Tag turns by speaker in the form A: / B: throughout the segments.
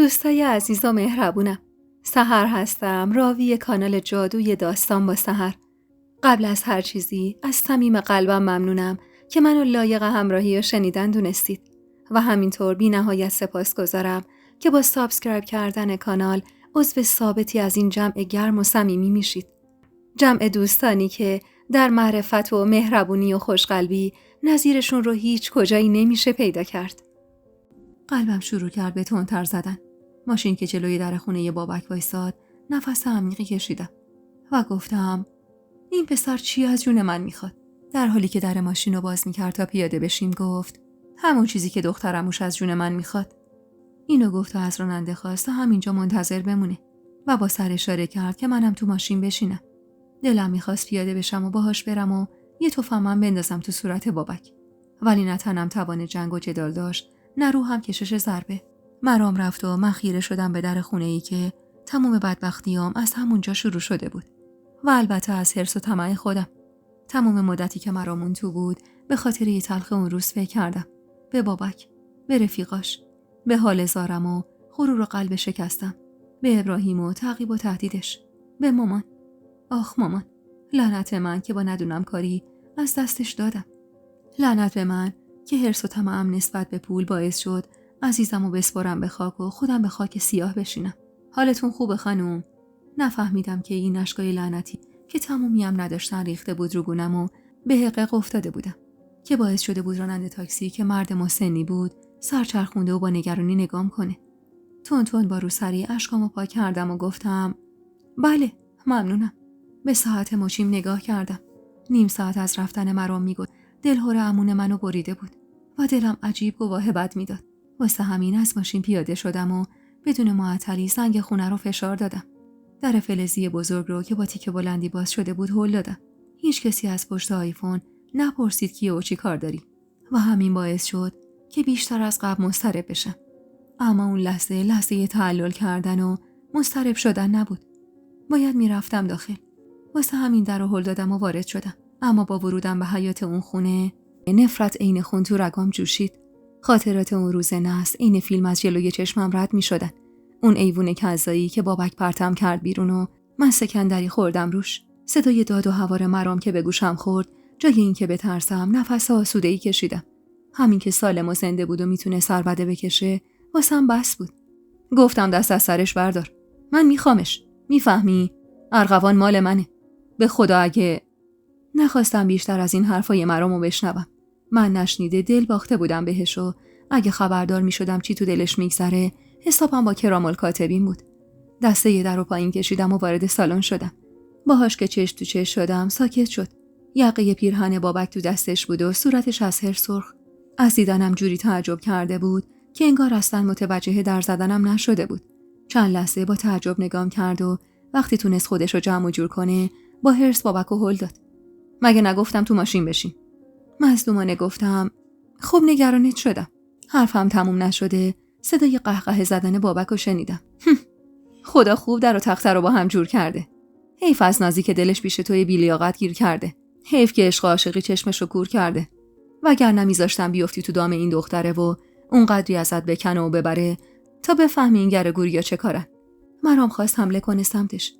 A: دوستای عزیز و مهربونم، سحر هستم، راوی کانال جادوی داستان با سحر. قبل از هر چیزی از صمیم قلبم ممنونم که منو لایق همراهی و شنیدن دونستید و همینطور بی نهایت سپاسگزارم که با سابسکرایب کردن کانال عضو ثابتی از این جمع گرم و صمیمی میشید. جمع دوستانی که در معرفت و مهربونی و خوشقلبی نظیرشون رو هیچ کجایی نمیشه پیدا کرد. قلبم شروع کرد به تندتر زدن. ماشین که جلوی در خونه بابک وایساد، نفس عمیقی کشیدم و گفتم این پسر چی از جون من میخواد؟ در حالی که در ماشین رو باز میکرد تا پیاده بشیم گفت همون چیزی که دخترموش از جون من میخواد. اینو گفت و از راننده خواست تا همینجا منتظر بمونه و با سر اشاره کرد که منم تو ماشین بشینم. دلم میخواست پیاده بشم و باهاش برم و یه تفنگم بندازم تو صورت بابک، ولی نه تنم توان جنگ و جدال داشت، نه روحم کشش ضربه. مرام رفت و من خیره شدم به در خونه‌ای که تمام بدبختیام از همونجا شروع شده بود و البته از حرص و طمع خودم. تمام مدتی که مرامون تو بود به خاطر یه تلخ اون روز فکر کردم، به بابک، به رفیقاش، به حال زارم و غرور و قلب شکستم، به ابراهیم و تعقیب و تهدیدش، به مامان. آخ مامان، لعنت من که با ندونم کاری از دستش دادم. لعنت به من که حرص و طمعم نسبت به پول باعث شد عزیزمو بسپارم به خاک و خودم به خاک سیاه بشینم. حالتون خوبه خانوم؟ نفهمیدم که این اشکای لعنتی که تمومیم نداشتن ریخته بود رو گونم و به حقیق افتاده بودم که باعث شده بود راننده تاکسی که مرد مسنی بود سرچرخونده و با نگرانی نگام کنه. تون با روسری اشکامو پاک کردم و گفتم بله ممنونم. به ساعت مچیم نگاه کردم. نیم ساعت از رفتن مرام میگفت دلهره عمون منو بریده بود و دلم عجیب گواه بد میداد. واسه همین از ماشین پیاده شدم و بدون معطلی زنگ خونه رو فشار دادم. در فلزی بزرگ رو که با تیکه بلندی باز شده بود هل دادم. هیچ کسی از پشت آیفون نپرسید کیه و چی کار داری و همین باعث شد که بیشتر از قبل مضطرب بشم. اما اون لحظه تعلل کردن و مضطرب شدن نبود. باید میرفتم داخل. واسه همین در رو هل دادم و وارد شدم. اما با ورودم به حیاط اون خونه نفرت عین خون تو رگام جوشید. خاطرات اون روز نحس عین فیلم از جلوی چشمم رد می شدن. اون ایوون کذایی که بابک پرتم کرد بیرون و من سکندری خوردم روش. صدای داد و هوار مرام که به گوشم خورد، جای این که بترسم نفس آسوده‌ای کشیدم. همین که سالم و زنده بود و میتونه سربده بکشه واسم بس بود. گفتم دست از سرش بردار. من میخوامش. میفهمی؟ ارغوان مال منه. به خدا اگه نخواستم بیشتر از این حرفای مرامو بشنوم. من نشنیده دل باخته بودم بهش و اگه خبردار می شدم چی تو دلش میگذره حسابم با کرام الکاتبین بود. دسته در رو پایین کشیدم و وارد سالن شدم. باهاش که چش تو چش شدم ساکت شد. یقه پیرهن بابک تو دستش بود و صورتش از حرص سرخ. از دیدنم جوری تعجب کرده بود که انگار اصلا متوجه در زدنم نشده بود. چند لحظه با تعجب نگام کرد و وقتی تونست خودش رو جمع و جور کنه با حرص بابکو هل داد. مگه نگفتم تو ماشین بشین؟ مظلومانه گفتم خب نگرانت شدم. حرفم تموم نشده صدای قهقه زدن بابک رو شنیدم. خدا خوب در و تخته رو با هم جور کرده. حیف از نازی که دلش پیش توی بیلیاقت گیر کرده. حیف که عشق عاشقی چشمش رو کور کرده. وگرنه میذاشتم بیفتی تو دام این دختره و اونقدری ازت بکنه و ببره تا بفهمی این گره گوریا چه کارن. مرام خواست حمله کنه سمتش،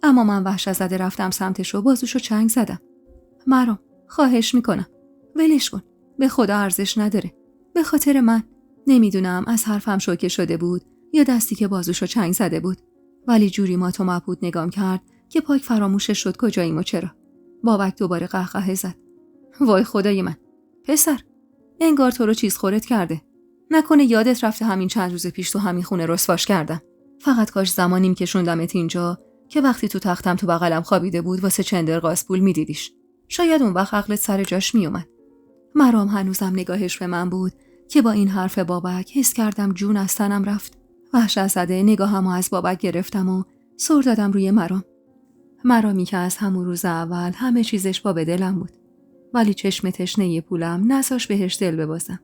A: اما من وحشت زده رفتم سمتش و بازوشو چنگ زدم. مرام خواهش میکنم ولش کن، به خدا ارزش نداره. به خاطر من. نمیدونم از حرفم شوکه شده بود یا دستی که بازوشو چنگ زده بود، ولی جوری مات و مبهوت نگام کرد که پاک فراموشش شد کجاییم و چرا. بابک دوباره قهقه زد. وای خدای من، پسر انگار تو رو چیز خورت کرده. نکنه یادت رفته همین چند روز پیش تو همین خونه رسواش کردم. فقط کاش زمانیم کشوندمت اینجا که وقتی تو تختم تو بغلم خوابیده بود واسه چندر قاسپول میدیدیش. شاید اون وقت عقلت سر جاش میومد. مرام هنوزم نگاهش به من بود که با این حرف بابک حس کردم جون از تنم رفت. وحشت زده نگاهمو از بابک گرفتم و سر دادم روی مرام. مرامی که از همون روز اول همه چیزش با به دلم بود، ولی چشم تشنه پولم نذاش بهش دل ببازم.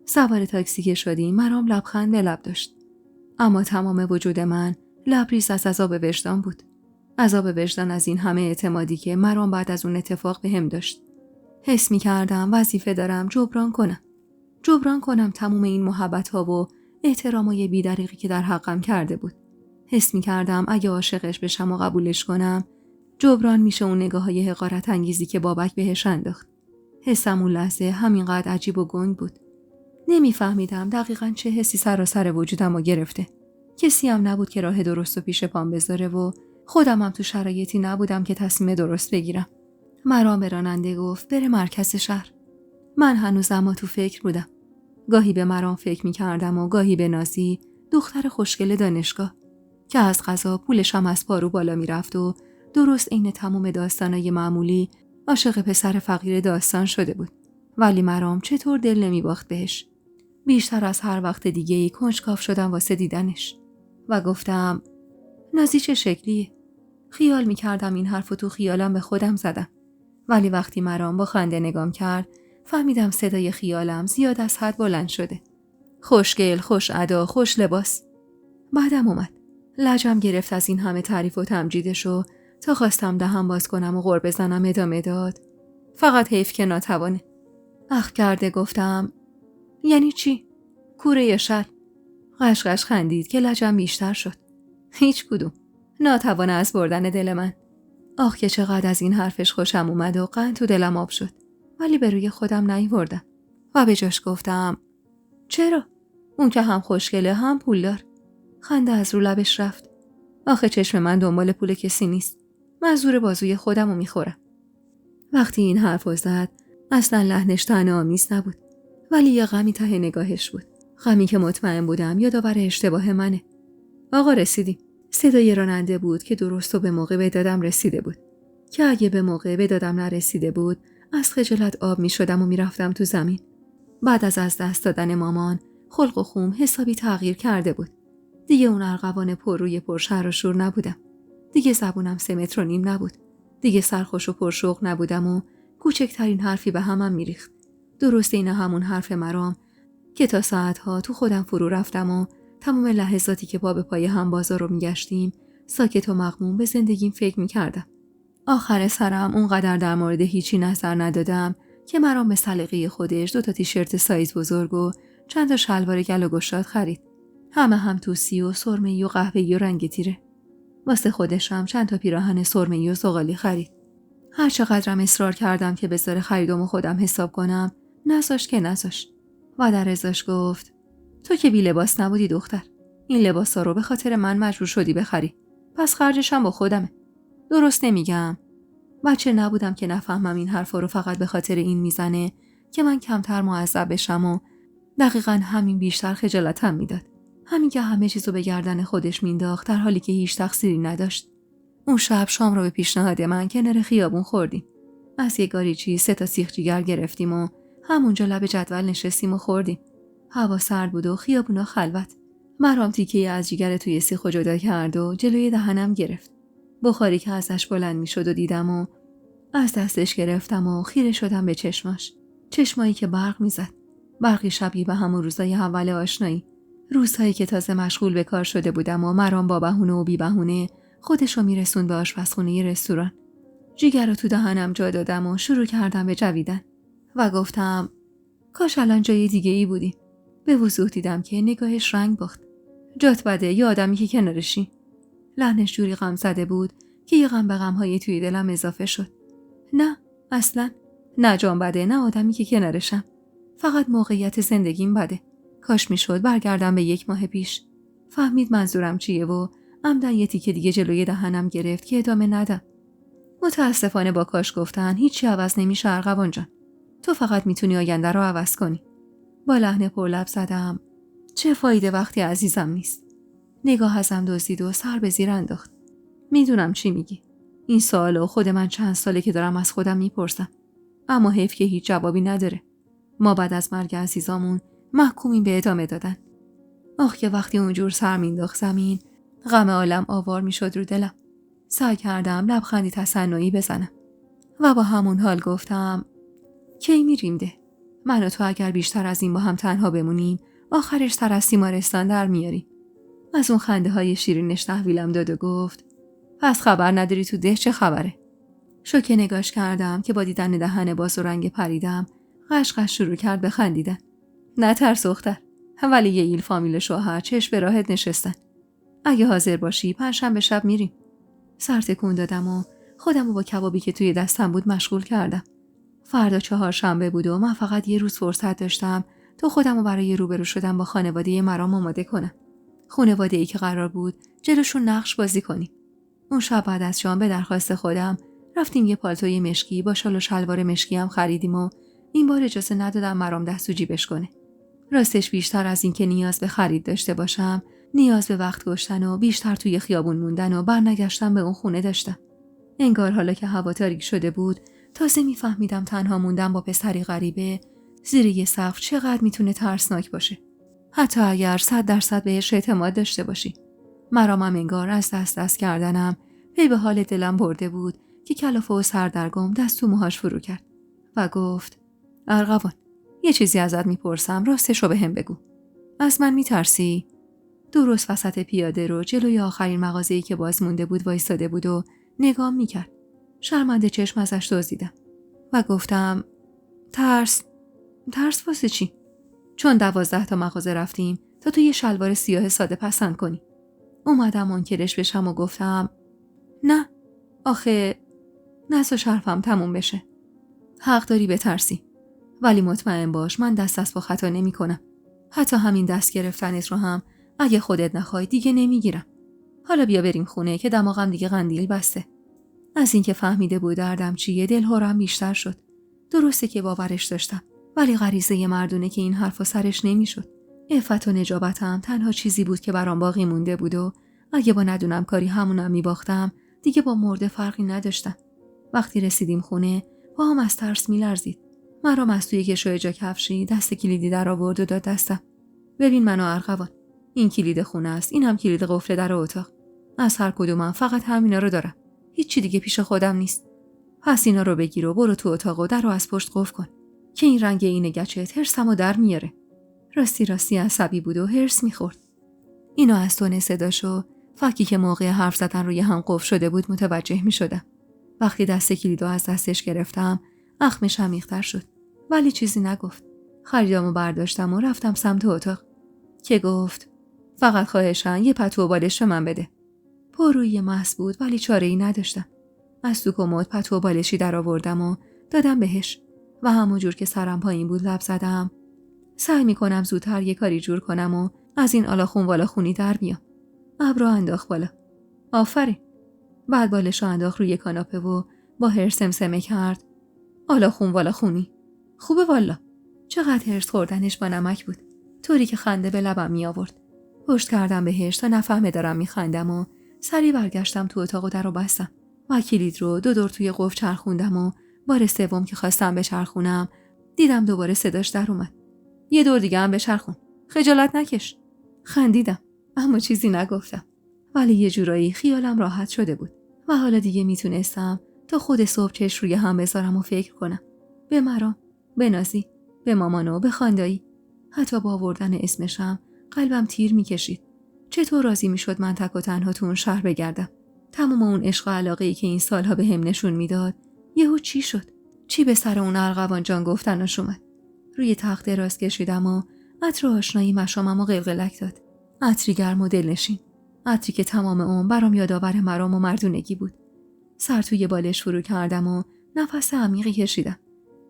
A: سوار تاکسی که شدیم مرام لبخند به لب داشت، اما تمام وجود من لبریز از عذاب وجدان بود. عذاب وجدان از این همه اعتمادی که مرام بعد از اون اتفاق بهم داشت. حس می کردم وظیفه دارم جبران کنم تموم این محبت ها و احترام و یه بی‌دریغی که در حقم کرده بود. حس می‌کردم اگه عاشقش بشم و قبولش کنم، جبران میشه اون نگاه‌های حقارت انگیزی که بابک بهش انداخت. حسم اون لحظه همینقدر عجیب و گنگ بود. نمیفهمیدم دقیقاً چه حسی سراسر وجودم رو گرفته. کسی هم نبود که راه درست و پیش پام بذاره و خودم هم تو شرایطی نبودم که تصمیم درست بگیرم. مرام به راننده گفت بره مرکز شهر. من هنوز اما تو فکر بودم. گاهی به مرام فکر می‌کردم و گاهی به نازی، دختر خوشگل دانشگاه که از قضا پولش هم از پارو بالا میرفت و درست عین تمام داستانای معمولی عاشق پسر فقیر داستان شده بود. ولی مرام چطور دل نمی‌باخت بهش. بیشتر از هر وقت دیگه‌ای کنجکاو شدم واسه دیدنش و گفتم نازی چه شکلیه؟ خیال می‌کردم این حرفو تو خیالم به خودم زدم. ولی وقتی مرام با خنده نگام کرد فهمیدم صدای خیالم زیاد از حد بلند شده. خوشگل، خوش ادا، خوش لباس. بعدم اومد. لجم گرفت از این همه تعریف و تمجیدشو تا خواستم دهن باز کنم و غر بزنم ادامه داد. فقط حیف که ناتوانه. اخ کرده گفتم یعنی چی؟ کوره یا شل؟ قشقش خندید که لجم بیشتر شد. هیچ کدوم. ناتوانه از بردن دل من. آخ که چقدر از این حرفش خوشم اومد و قند تو دلم آب شد. ولی به روی خودم نیوردم و به جاش گفتم چرا؟ اون که هم خوشگله هم پولدار. خنده از رو لبش رفت. آخه چشم من دنبال پول کسی نیست. من زور بازوی خودم رو میخورم. وقتی این حرف زد اصلا لحنش طعنه‌آمیز نبود. ولی یه غمی ته نگاهش بود. غمی که مطمئن بودم یادآور اشتباه منه. آقا رسیدیم. صدای راننده بود که درست و به موقع به دادم رسیده بود. که اگه به موقع به دادم نرسیده بود از خجالت آب می شدم و می رفتم تو زمین. بعد از دست دادن مامان خلق و خوم حسابی تغییر کرده بود. دیگه اون ارغوان پر روی پر شر و شور نبودم. دیگه زبونم 3.5 متر نبود. دیگه سرخوش و پرشوق نبودم و کوچکترین حرفی به همم میریخت. درست این همون حرف مرام که تا ساعتها تو خودم فرو رفتم و تمام لحظاتی که به پای هم بازار رو میگشتیم ساکت و مغموم به زندگیم فکر میکردم. آخر سرم اونقدر در مورد هیچی نظر ندادم که مرام به سلیقه خودش 2 تیشرت سایز بزرگ و چند تا شلوار گل و گشاد خرید. همه هم توسی و سرمه‌ای و قهوه‌ای و رنگ تیره. واسه خودش هم چند تا پیراهن سرمه‌ای و زغالی خرید. هر چقدرم اصرار کردم که بذاره خریدمو خودم حساب کنم، نذاشت که نذاشت. و در ازاش گفت تو که بی لباس نبودی دختر. این لباسا رو به خاطر من مجبور شدی بخری. پس خرجش هم با خودمه. درست نمیگم. بچه نبودم که نفهمم این حرفا رو فقط به خاطر این میزنه که من کمتر معذب بشم و دقیقاً همین بیشتر خجالتم میداد. همین که همه چیزو به گردن خودش مینداخت در حالی که هیچ تقصیری نداشت. اون شب شام رو به پیشنهاد من کنار خیابون خوردیم. از یه گاریچی 3 تا سیخ جیگر گرفتیم و همونجا لب جدول نشستیم و خوردیم. هوا سرد بود و خیابونا خلوت. مرام تیکه‌ای از جیگر توی سیخو جدا کرد و جلوی دهنم گرفت. بخاری که ازش بلند میشد و دیدم و از دستش گرفتم و خیره شدم به چشماش. چشمایی که برق میزد. برقی شبیه به همون روزای اول آشنایی. روزهایی که تازه مشغول به کار شده بودم و مرام با بهونه و بی بهونه خودشو میرسوند به آشپزخونه رستوران. جیگر رو تو دهنم جا دادم و شروع کردم به جویدن و گفتم کاش الان جای دیگه ای بودیم. به وضوح دیدم که نگاهش رنگ باخت. جات بده یا آدمی که کنارشی. لحنش جوری غم زده بود که یه غم به غم‌های توی دلم اضافه شد. نه اصلا نه جان بده نه آدمی که کنارشم. فقط موقعیت زندگیم بده. کاش میشد برگردم به 1 ماه پیش. فهمید منظورم چیه و عمدن یه تیکه دیگه جلوی دهنم گرفت که ادامه ندم. متاسفانه با کاش گفتن هیچی عوض نمیشه ارغوان جان. تو فقط میتونی آینده رو عوض کنی. با لحن پرلب زدم چه فایده وقتی عزیزم نیست. نگاه ازم دزدید و سر به زیر انداخت. میدونم چی میگی. این سوالو خود من چند ساله که دارم از خودم میپرسم. اما حیف که هیچ جوابی نداره. ما بعد از مرگ عزیزامون محکومیم به ادامه دادن. آخ که وقتی اونجور سر مینداخت زمین غم عالم آوار میشد رو دلم. سعی کردم لبخندی تصنعی بزنم و با همون حال گفتم کی میریم ده؟ من و تو اگر بیشتر از این با هم تنها بمونیم آخرش سر از تیمارستان در میاریم. از اون خنده های شیرینش تحویلم داد و گفت پس خبر نداری تو ده چه خبره؟ شوکه نگاش کردم که با دیدن دهن باز و رنگ پریدم قشقش شروع کرد به خندیدن. نترس دختر. ولی یه ایل فامیل شوهر چشم به راهت نشستن. اگه حاضر باشی پنجشنبه شب میریم. سر تکون دادم و خودم رو با کبابی که توی دستم بود مشغول کردم. فردا چهارشنبه بود و من فقط یه روز فرصت داشتم تا خودم رو برای روبرو شدن با خانواده مرام آماده کنم. خانواده‌ای که قرار بود جلوشون نقش بازی کنیم. اون شب بعد از شام به درخواست خودم رفتیم یه پالتوی مشکی با شال و شلوار مشکی هم خریدیم و این بار اجازه ندادم مرام دست تو جیبش کنه. راستش بیشتر از این که نیاز به خرید داشته باشم، نیاز به وقت گذشتن و بیشتر توی خیابون موندن و برنگشتن به اون خونه داشتم. انگار حالا که هوا تاریک شده بود، تازه میفهمیدم تنها موندن با پسری غریبه زیر یه سقف چقدر میتونه ترسناک باشه. حتی اگر 100% بهش اعتماد داشته باشی. مرامم انگار از دست کردنم پی به حال دلم برده بود که کلافه و سردرگم دست تو موهاش فرو کرد و گفت: ارغوان، یه چیزی ازت میپرسم، راستشو بهم بگو. از من میترسی؟ درست وسط پیاده رو جلوی آخرین مغازه‌ای که باز مونده بود وایساده بود و نگام میکرد. شرمنده چشم ازش دزدیدم و گفتم: ترس واسه چی؟ چون 12 تا مغازه رفتیم تا تو یه شلوار سیاه ساده پسند کنی. اومدم منکرش بشم و گفتم: نه، آخه نسا حرفم تموم بشه. حق داری بترسی، ولی مطمئن باش من دست با خطا نمی کنم. حتی همین دست گرفتنت رو هم اگه خودت نخوای دیگه نمیگیرم. حالا بیا بریم خونه که دماغم دیگه قندیل بسته. از اینکه فهمیده بود دردم چیه دلهرم بیشتر شد. درسته که باورش داشتم، ولی غریزه مردونه که این حرفا سرش نمیشد. عفت و نجابتم تنها چیزی بود که برام باقی مونده بود و اگه با ندونم کاری همونم میباختم دیگه با مرده فرقی نداشتم. وقتی رسیدیم خونه پاهم از ترس میلرزید. مرام از توی کشوی جا کفشی دست کلیدی در آورد و داد دستم. ببین منو ارغوان، این کلید خونه است، این هم کلید قفل در اتاق. از هر کدومم فقط همینا رو دارم. هیچی دیگه پیش خودم نیست. پس اینا رو بگیر و برو تو اتاق و در رو از پشت قفل کن که این رنگ این گچت هرسمو در میاره. راستی عصبی بود و هرس میخورد. اینو از تون صداشو فکی که موقع حرف زدن روی هم قفل شده بود متوجه میشدم. وقتی دست کلیدو از دستش گرفتم اخمش عمیق‌تر شد، ولی چیزی نگفت. خریدامو برداشتم و رفتم سمت اتاق که گفت: فقط خواهشاً یه پتو و بالش به من بده. پاروی محض بود ولی چاره‌ای نداشتم. از تو کمد پتو و بالشی در آوردم و دادم بهش و همونجور که سرم پایین بود لب زدم: سعی میکنم زودتر یه کاری جور کنم و از این آلاخون والاخونی در بیام. ابرو انداخت بالا. آفرین. بعد بالشو انداخت روی کاناپه و با هرس سمسمه کرد: آلاخون والاخونی. خوبه والا. چقدر هرس خوردنش با نمک بود، طوری که خنده به لبم می آورد. پشت کردم بهش تا نفهمه دارم میخندم و سری برگشتم تو اتاق و درو بستم و کلید رو 2 دور توی قفل چرخوندم و بار سوم که خواستم بچرخونم دیدم دوباره صداش در اومد: یه دور دیگه هم بچرخون، خجالت نکش. خندیدم اما چیزی نگفتم، ولی یه جورایی خیالم راحت شده بود و حالا دیگه میتونستم تا خود صبح چش روی هم بذارم و فکر کنم به مرام، به نازی، به مامانو، به خاندایی. حتی با آوردن اسمشم قلبم تیر میکشید. چطور راضی میشد من تک و تنها تو اون شهر بگردم؟ تمام اون عشق و علاقه‌ای که این سالها به هم نشون میداد یهو چی شد؟ چی به سر اون ارغوان جان گفتنش اومد؟ روی تخت دراز کشیدم و عطر آشنایی مشامم و قلقلک داد. عطری گرم و دلنشین، عطری که تمام اون برام یادآور مرام و مردونگی بود. سر توی بالش فرو کردم و نفس عمیقی کشیدم،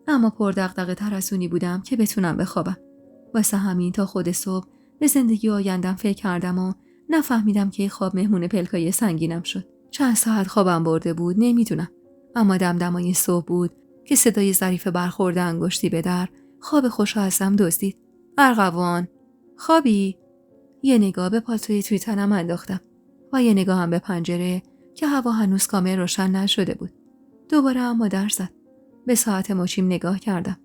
A: اما پر دغدغه تر از اونی بودم که بتونم بخوابم. واسه همین تا خود صبح به زندگی آیندم فکر کردم و نفهمیدم که خواب مهمون پلکای سنگینم شد. چند ساعت خوابم برده بود نمیدونم، اما دمدمای صبح بود که صدای ظریف برخورد انگشتی به در خواب خوشو ازم دزدید. ارغوان، خوابی؟ یه نگاه به پالتوی توی تنم انداختم و یه نگاه هم به پنجره که هوا هنوز کامل روشن نشده بود. دوباره اما در زد. به ساعت مچیم نگاه کردم.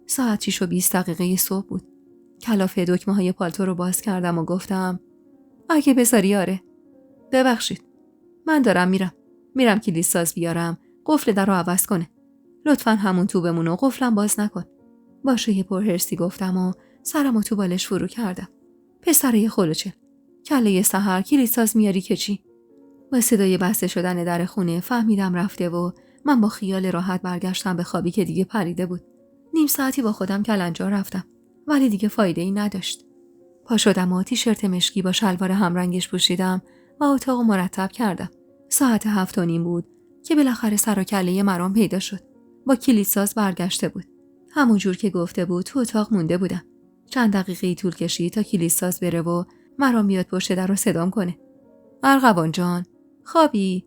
A: ساعت 6:20 صبح بود. کلافه دکمه‌های پالتو رو باز کردم و گفتم: اگه بذاری آره. ببخشید. من دارم میرم کلید ساز بیارم، قفل در رو عوض کنه. لطفاً همون تو بمون و قفلم باز نکن. باشه یه پرهرسی گفتم و سرمو تو بالش فرو کردم. پسره خلوچه. کله سحر کلید ساز میاری که چی؟ با صدای بسته شدن در خونه فهمیدم رفته و من با خیال راحت برگشتم به خوابی که دیگه پریده بود. نیم ساعتی با خودم کلنجار رفتم، ولی دیگه فایده‌ای نداشت. پا شدم و تیشرت مشکی با شلوار همرنگش پوشیدم و اتاق مرتب کردم. ساعت 7:30 بود که بالاخره سر و کله مرام پیدا شد. با کلیدساز برگشته بود. همون جور که گفته بود تو اتاق مونده بودم. چند دقیقه طول کشید تا کلیدساز بره و مرام بیاد پشت در رو صدام کنه. ارغوان جان، خوابی؟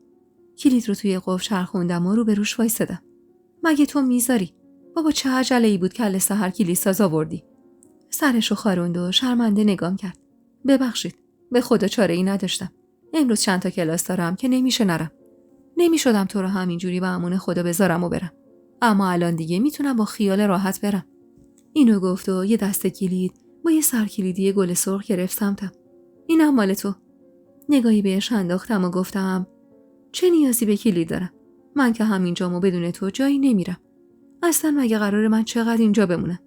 A: کلید رو توی قفل چرخوندم و روبروش وایسادم. مگه تو میذاری؟ بابا چه عجله‌ای بود کله سحر کلیدساز آوردی؟ سرشو خاروند و شرمنده نگام کرد. ببخشید، به خدا چاره‌ای نداشتم. امروز چند تا کلاس دارم که نمیشه نرم. نمیشدم تو رو همینجوری به امون خدا بذارم و برم. اما الان دیگه میتونم با خیال راحت برم. اینو گفت و یه دسته کلید با یه سرکلیدی گل سرخ گرفت سمتم. اینم مال تو. نگاهی بهش انداختم و گفتم چه نیازی به کلید دارم؟ من که همینجامو بدون تو جایی نمیرم. اصلا مگه قراره من چقدر اینجا بمونم؟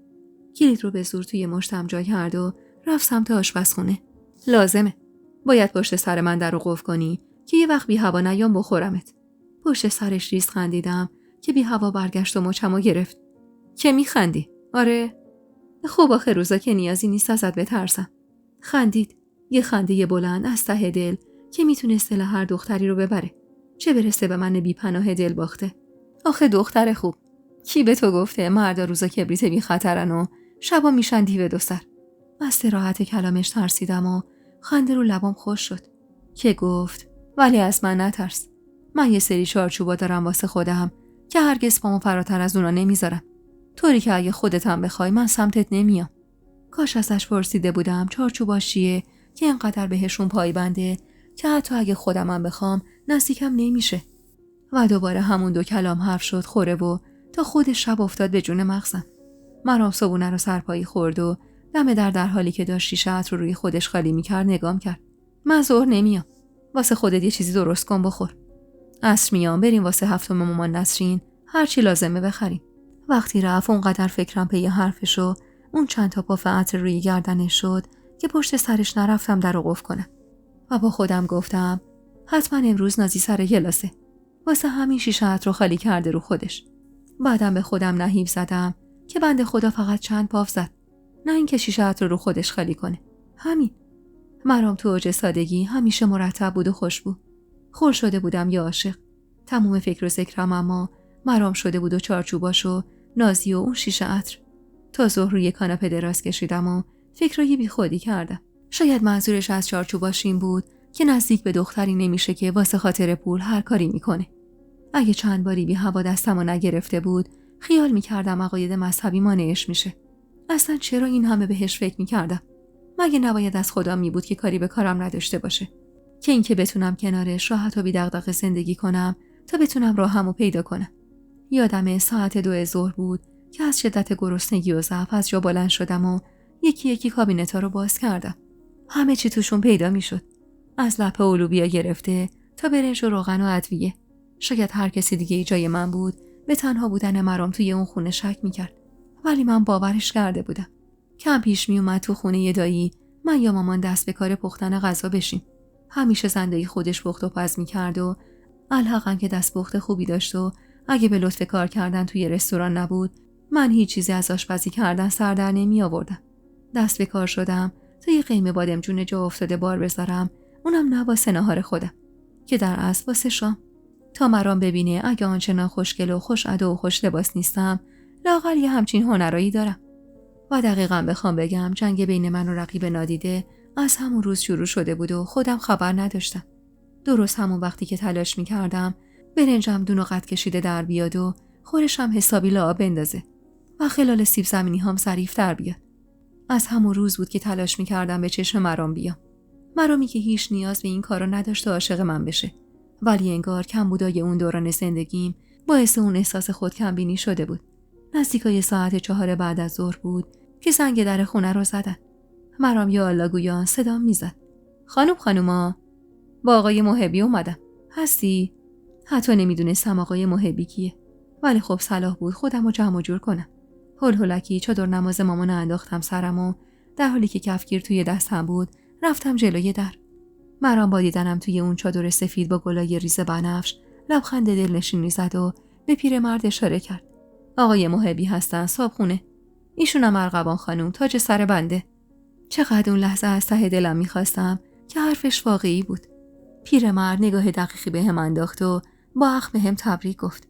A: کلید رو به زور توی مشتم جا کرد و رفت سمت آشپزخونه. لازمه. باید پشت سر من در رو قفل کنی که یه وقت بی هوا نیام بخورمت. پشت سرش ریز خندیدم که بی هوا برگشت و مچمو گرفت. که میخندی؟ آره. خب آخه روزا که نیازی نیست ازت بترسم. خندید. یه خنده بلند از ته دل که میتونست دل هر دختری رو ببره. چه برسه به من بی پناه دل باخته. آخه دختر خوب. کی به تو گفته مردا روزا کبریت بی خطرن و شبا میشن دیو دو سر؟ از صراحت کلامش ترسیدم و خنده رو لبام خوش شد. که گفت ولی از من نترس. من یه سری چارچوبا دارم واسه خودم که هرگز پامو فراتر از اونا نمیذارم. طوری که اگه خودت هم بخوای من سمتت نمیام. کاش ازش پرسیده بودم چارچوباش چیه که اینقدر بهشون پایبنده که حتی اگه خودم هم بخوام نزدیکم نمیشه. و دوباره همون دو کلام حرف شد خوره و تا خود شب افتاد به جون مغزم. مرام صبونه رو سرپایی خورد و دم در حالی که داشت شیشه عطر رو روی خودش خالی میکرد نگام کرد. من ظهر نمیام. واسه خودت یه چیزی درست کن بخور. عصر میام بریم واسه هفتم مامان نسرین هر چی لازمه بخریم. وقتی رفت اونقدر فکرم پی حرفش و اون چند تا پاف عطر روی گردنش شد که پشت سرش نرفتم در رو قفل کنم. و با خودم گفتم حتما امروز نازی سر کلاسه. واسه همین شیشه عطر رو خالی کرده رو خودش. بعدم به خودم نهیب زدم که بنده خدا فقط چند پاف زد. نه اینکه شیشه عطر رو خودش خالی کنه. همین. مرام تو اوج سادگی همیشه مرتب بود و خوشبو. خور شده بودم یا عاشق. تموم فکر و ذکرم اما مرام شده بود و چارچوباشو نازی و اون شیشه عطر. تا ظهر روی کاناپه دراز کشیدم و فکرای بی خودی کردم. شاید منظورش از چارچوباش این بود که نزدیک به دختری نمیشه که واسه خاطر پول هر کاری میکنه. اگه چند باری بی هوا دستمو نگرفته بود خیال میکردم عقاید مذهبی مانعش میشه. اصلا چرا این همه بهش فکر میکردم؟ مگه نباید از خدا می بود که کاری به کارم نداشته باشه؟ که اینکه بتونم کنارش راحت و بی دغدغه زندگی کنم تا بتونم راهمو پیدا کنم. یادم ساعت 2 ظهر بود که از شدت گرسنگی و ضعف از جا بلند شدم و یکی یکی کابینت‌ها رو باز کردم. همه چی توشون پیدا میشد. از لپه و لوبیا گرفته تا برنج و روغن و ادویه. شاید هر کسی دیگه جای من بود به تنها بودن مرام توی اون خونه شک میکرد. ولی من باورش کرده بودم. کم پیش می اومد تو خونه ی دایی من یا مامان دست به کار پختن غذا بشیم. همیشه زندگی خودش پخت و پز میکرد و الحقا که دست پخت خوبی داشت و اگه به لطف کار کردن توی رستوران نبود من هیچ چیزی از آشپزی کردن سر در نمی آوردم. دست به کار شدم تا یه قیمه بادمجون جا افتاده بار بذارم، اونم نه واسه ناهار خودم که در اصل واسه شام. تا مرام ببینه اگه آنچنان خوشگل و خوش ادا و خوش لباس نیستم لااقل یه همچین هنرایی دارم. و دقیقاً بخوام بگم جنگ بین من و رقیب نادیده از همون روز شروع شده بود و خودم خبر نداشتم. درست همون وقتی که تلاش می‌کردم برنجم دون و قد کشیده در بیاد و خورش هم حسابی لعاب بندازه و خلال سیب زمینی هم ظریف در بیاد. از همون روز بود که تلاش می‌کردم به چشم مرام بیام. مرامی که هیچ نیاز به این کارا نداشت و عاشق من بشه. ولی انگار کمبودای اون دوران زندگیم باعث اون احساس خودکمبینی شده بود. نزدیکای ساعت 4 بعد از ظهر بود که زنگ در خونه رو زدن. مرام یا الله گویان صدام میزد. خانوما با آقای محبی اومدم. هستی؟ حتی نمیدونستم آقای محبی کیه. ولی خب صلاح بود خودم رو جمع و جور کنم. هلکی چادر نماز مامان انداختم سرم و در حالی که کفگیر توی دستم بود رفتم جلوی در. مرام با دیدنم توی اون چادر سفید با گلای ریز بنفش لبخند دلنشینی زد و به پیرمرد اشاره کرد. آقای محبی هستن صابخونه. ایشونم ارغوان خانم تاج سر بنده. چقدر اون لحظه از ته دلم میخواستم که حرفش واقعی بود. پیرمرد نگاه دقیقی به هم انداخت و با اخم به هم تبریک گفت.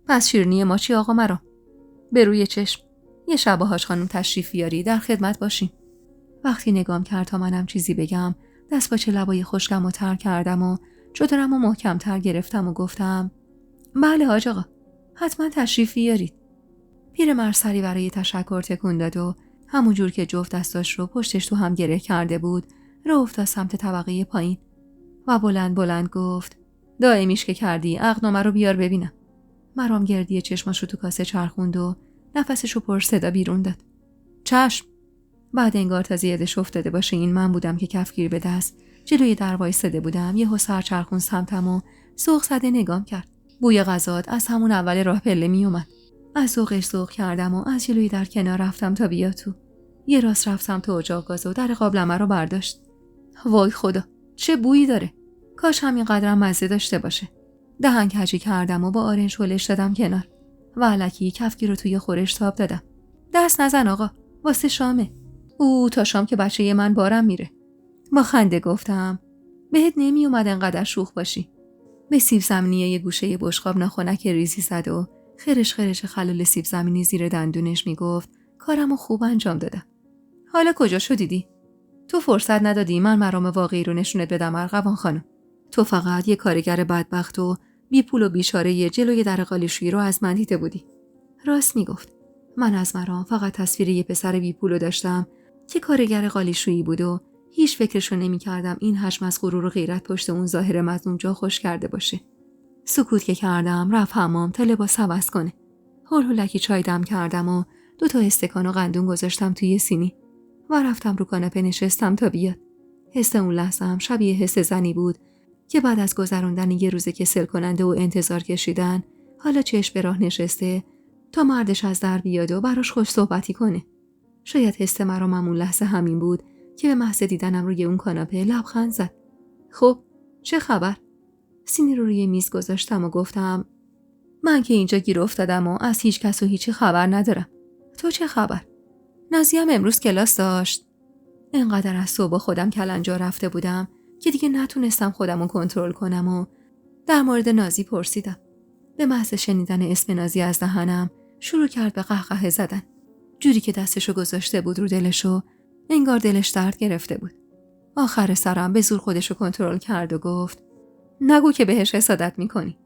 A: پس شیرینی ما چی آقا مرا؟ به روی چشم. یه شب با حاج خانم تشریف بیاری، در خدمت باشیم. وقتی نگام کرد تا منم چیزی بگم، دست با چه لبای خشکم رو تر کردم و چادرم رو محکم تر گرفتم و گفتم بله حاج آقا، حتما تشریف بیارید. پیرمرد سری برای تشکر تکون داد و همون جور که جفت دستاش رو پشتش تو هم گره کرده بود، راه افتاد سمت طبقه پایین و بلند بلند گفت دائمیش که کردی، عقدنامه رو بیار ببینم. مرام گردی چشماشو تو کاسه چرخوند و نفسشو پر صدا بیرون داد. چشم. بعد انگار تا یادش افتاده باشه این من بودم که کفگیر به دست جلوی در وایساده بودم، یهو سر چرخون سمتم و ذوق زده نگام کرد. بوی غذات از همون اول راه پله می اومد. از ذوقش ذوق کردم و از جلوی در کنار رفتم تا بیا تو. یه راست رفتم تو اجاق گاز و در قابلمه رو برداشت. وای خدا، چه بویی داره. کاش همین قدرم مزه داشته باشه. دهن کجی کردم و با آرنج هلش دادم کنار و الکی کفگیر رو توی خورش تاب دادم. دست نزن آقا، واسه شامه. تا شام که بچه من بارم میره. با خنده گفتم بهت نمی اومد انقدر شوخ باشی. به سیب زمینی یه گوشه بشقاب ناخنک ریزی زد و خرش خرش خلال سیب زمینی زیر دندونش میگفت کارمو خوب انجام دادم. حالا کجا شو دیدی؟ تو فرصت ندادی من مرام واقعی رو نشونت بدم ارغوان خانم. تو فقط یه کارگر بدبخت و بی پول و بیچاره جلوی در قالیشویی رو از من دیده بودی. راست میگفت. من از مرام فقط تصویر یه پسر بی پولو داشتم که کارگر قالیشویی بود و هیچ فکرشو نمی‌کردم این حجم از غرور و غیرت پشت اون ظاهر مظلوم جا خوش کرده باشه. سکوت که کردم رفت حمام تا لباس عوض کنه. هولکی چای دم کردم و 2 استکان و قندون گذاشتم توی سینی و رفتم رو کاناپه نشستم تا بیاد. حس اون لحظه‌ام شبیه حس زنی بود که بعد از گذراندن یه روز کسل کننده و انتظار کشیدن حالا چشم به راه نشسته تا مردش از در بیاد و براش خوش صحبتی کنه. شاید حس مرام اون لحظه همین بود که به محض دیدنم روی اون کاناپه لبخند زد. خب چه خبر؟ سینی رو روی میز گذاشتم و گفتم من که اینجا گیر افتادم و از هیچ کس و هیچی خبر ندارم. تو چه خبر؟ نازیه هم امروز کلاس داشت. انقدر از صبح خودم کلنجا رفته بودم که دیگه نتونستم خودم رو کنترل کنم و در مورد نازی پرسیدم. به محض شنیدن اسم نازی از دهنم شروع کرد به قهقه زدن. جوری که دستشو گذاشته بود رو دلشو، انگار دلش درد گرفته بود. آخر سرم به زور خودشو کنترل کرد و گفت نگو که بهش حسادت میکنی.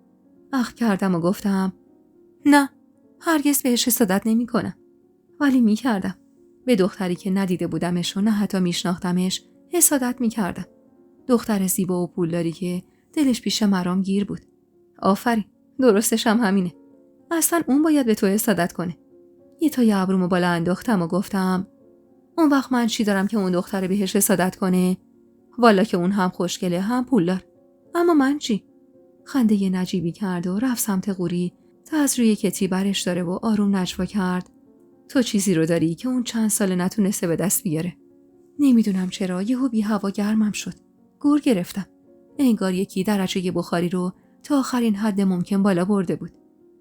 A: اخم کردم و گفتم نه، هرگز بهش حسادت نمیکنم. ولی میکردم. به دختری که ندیده بودمش و نه حتی میشناختمش حسادت میکردم. دختر زیبا و پولداری که دلش پیش مرام گیر بود. آفرین، درستش هم همینه. اصلا اون باید به تو حسادت کنه. یه تا ابرومو بالا انداختم و گفتم اون وقت من چی دارم که اون دختر بهش حسادت کنه؟ والا که اون هم خوشگله هم پولدار. اما من چی؟ خنده یه نجیبی کرد و رفت سمت قوری تا از روی کتی برش داره و آروم نجوا کرد. تو چیزی رو داری که اون چند سال نتونسته به دست بیاره. نمیدونم چرا یهو بی هوا گرمم شد. گور گرفتم. انگار یکی درجه بخاری رو تا آخرین حد ممکن بالا برده بود.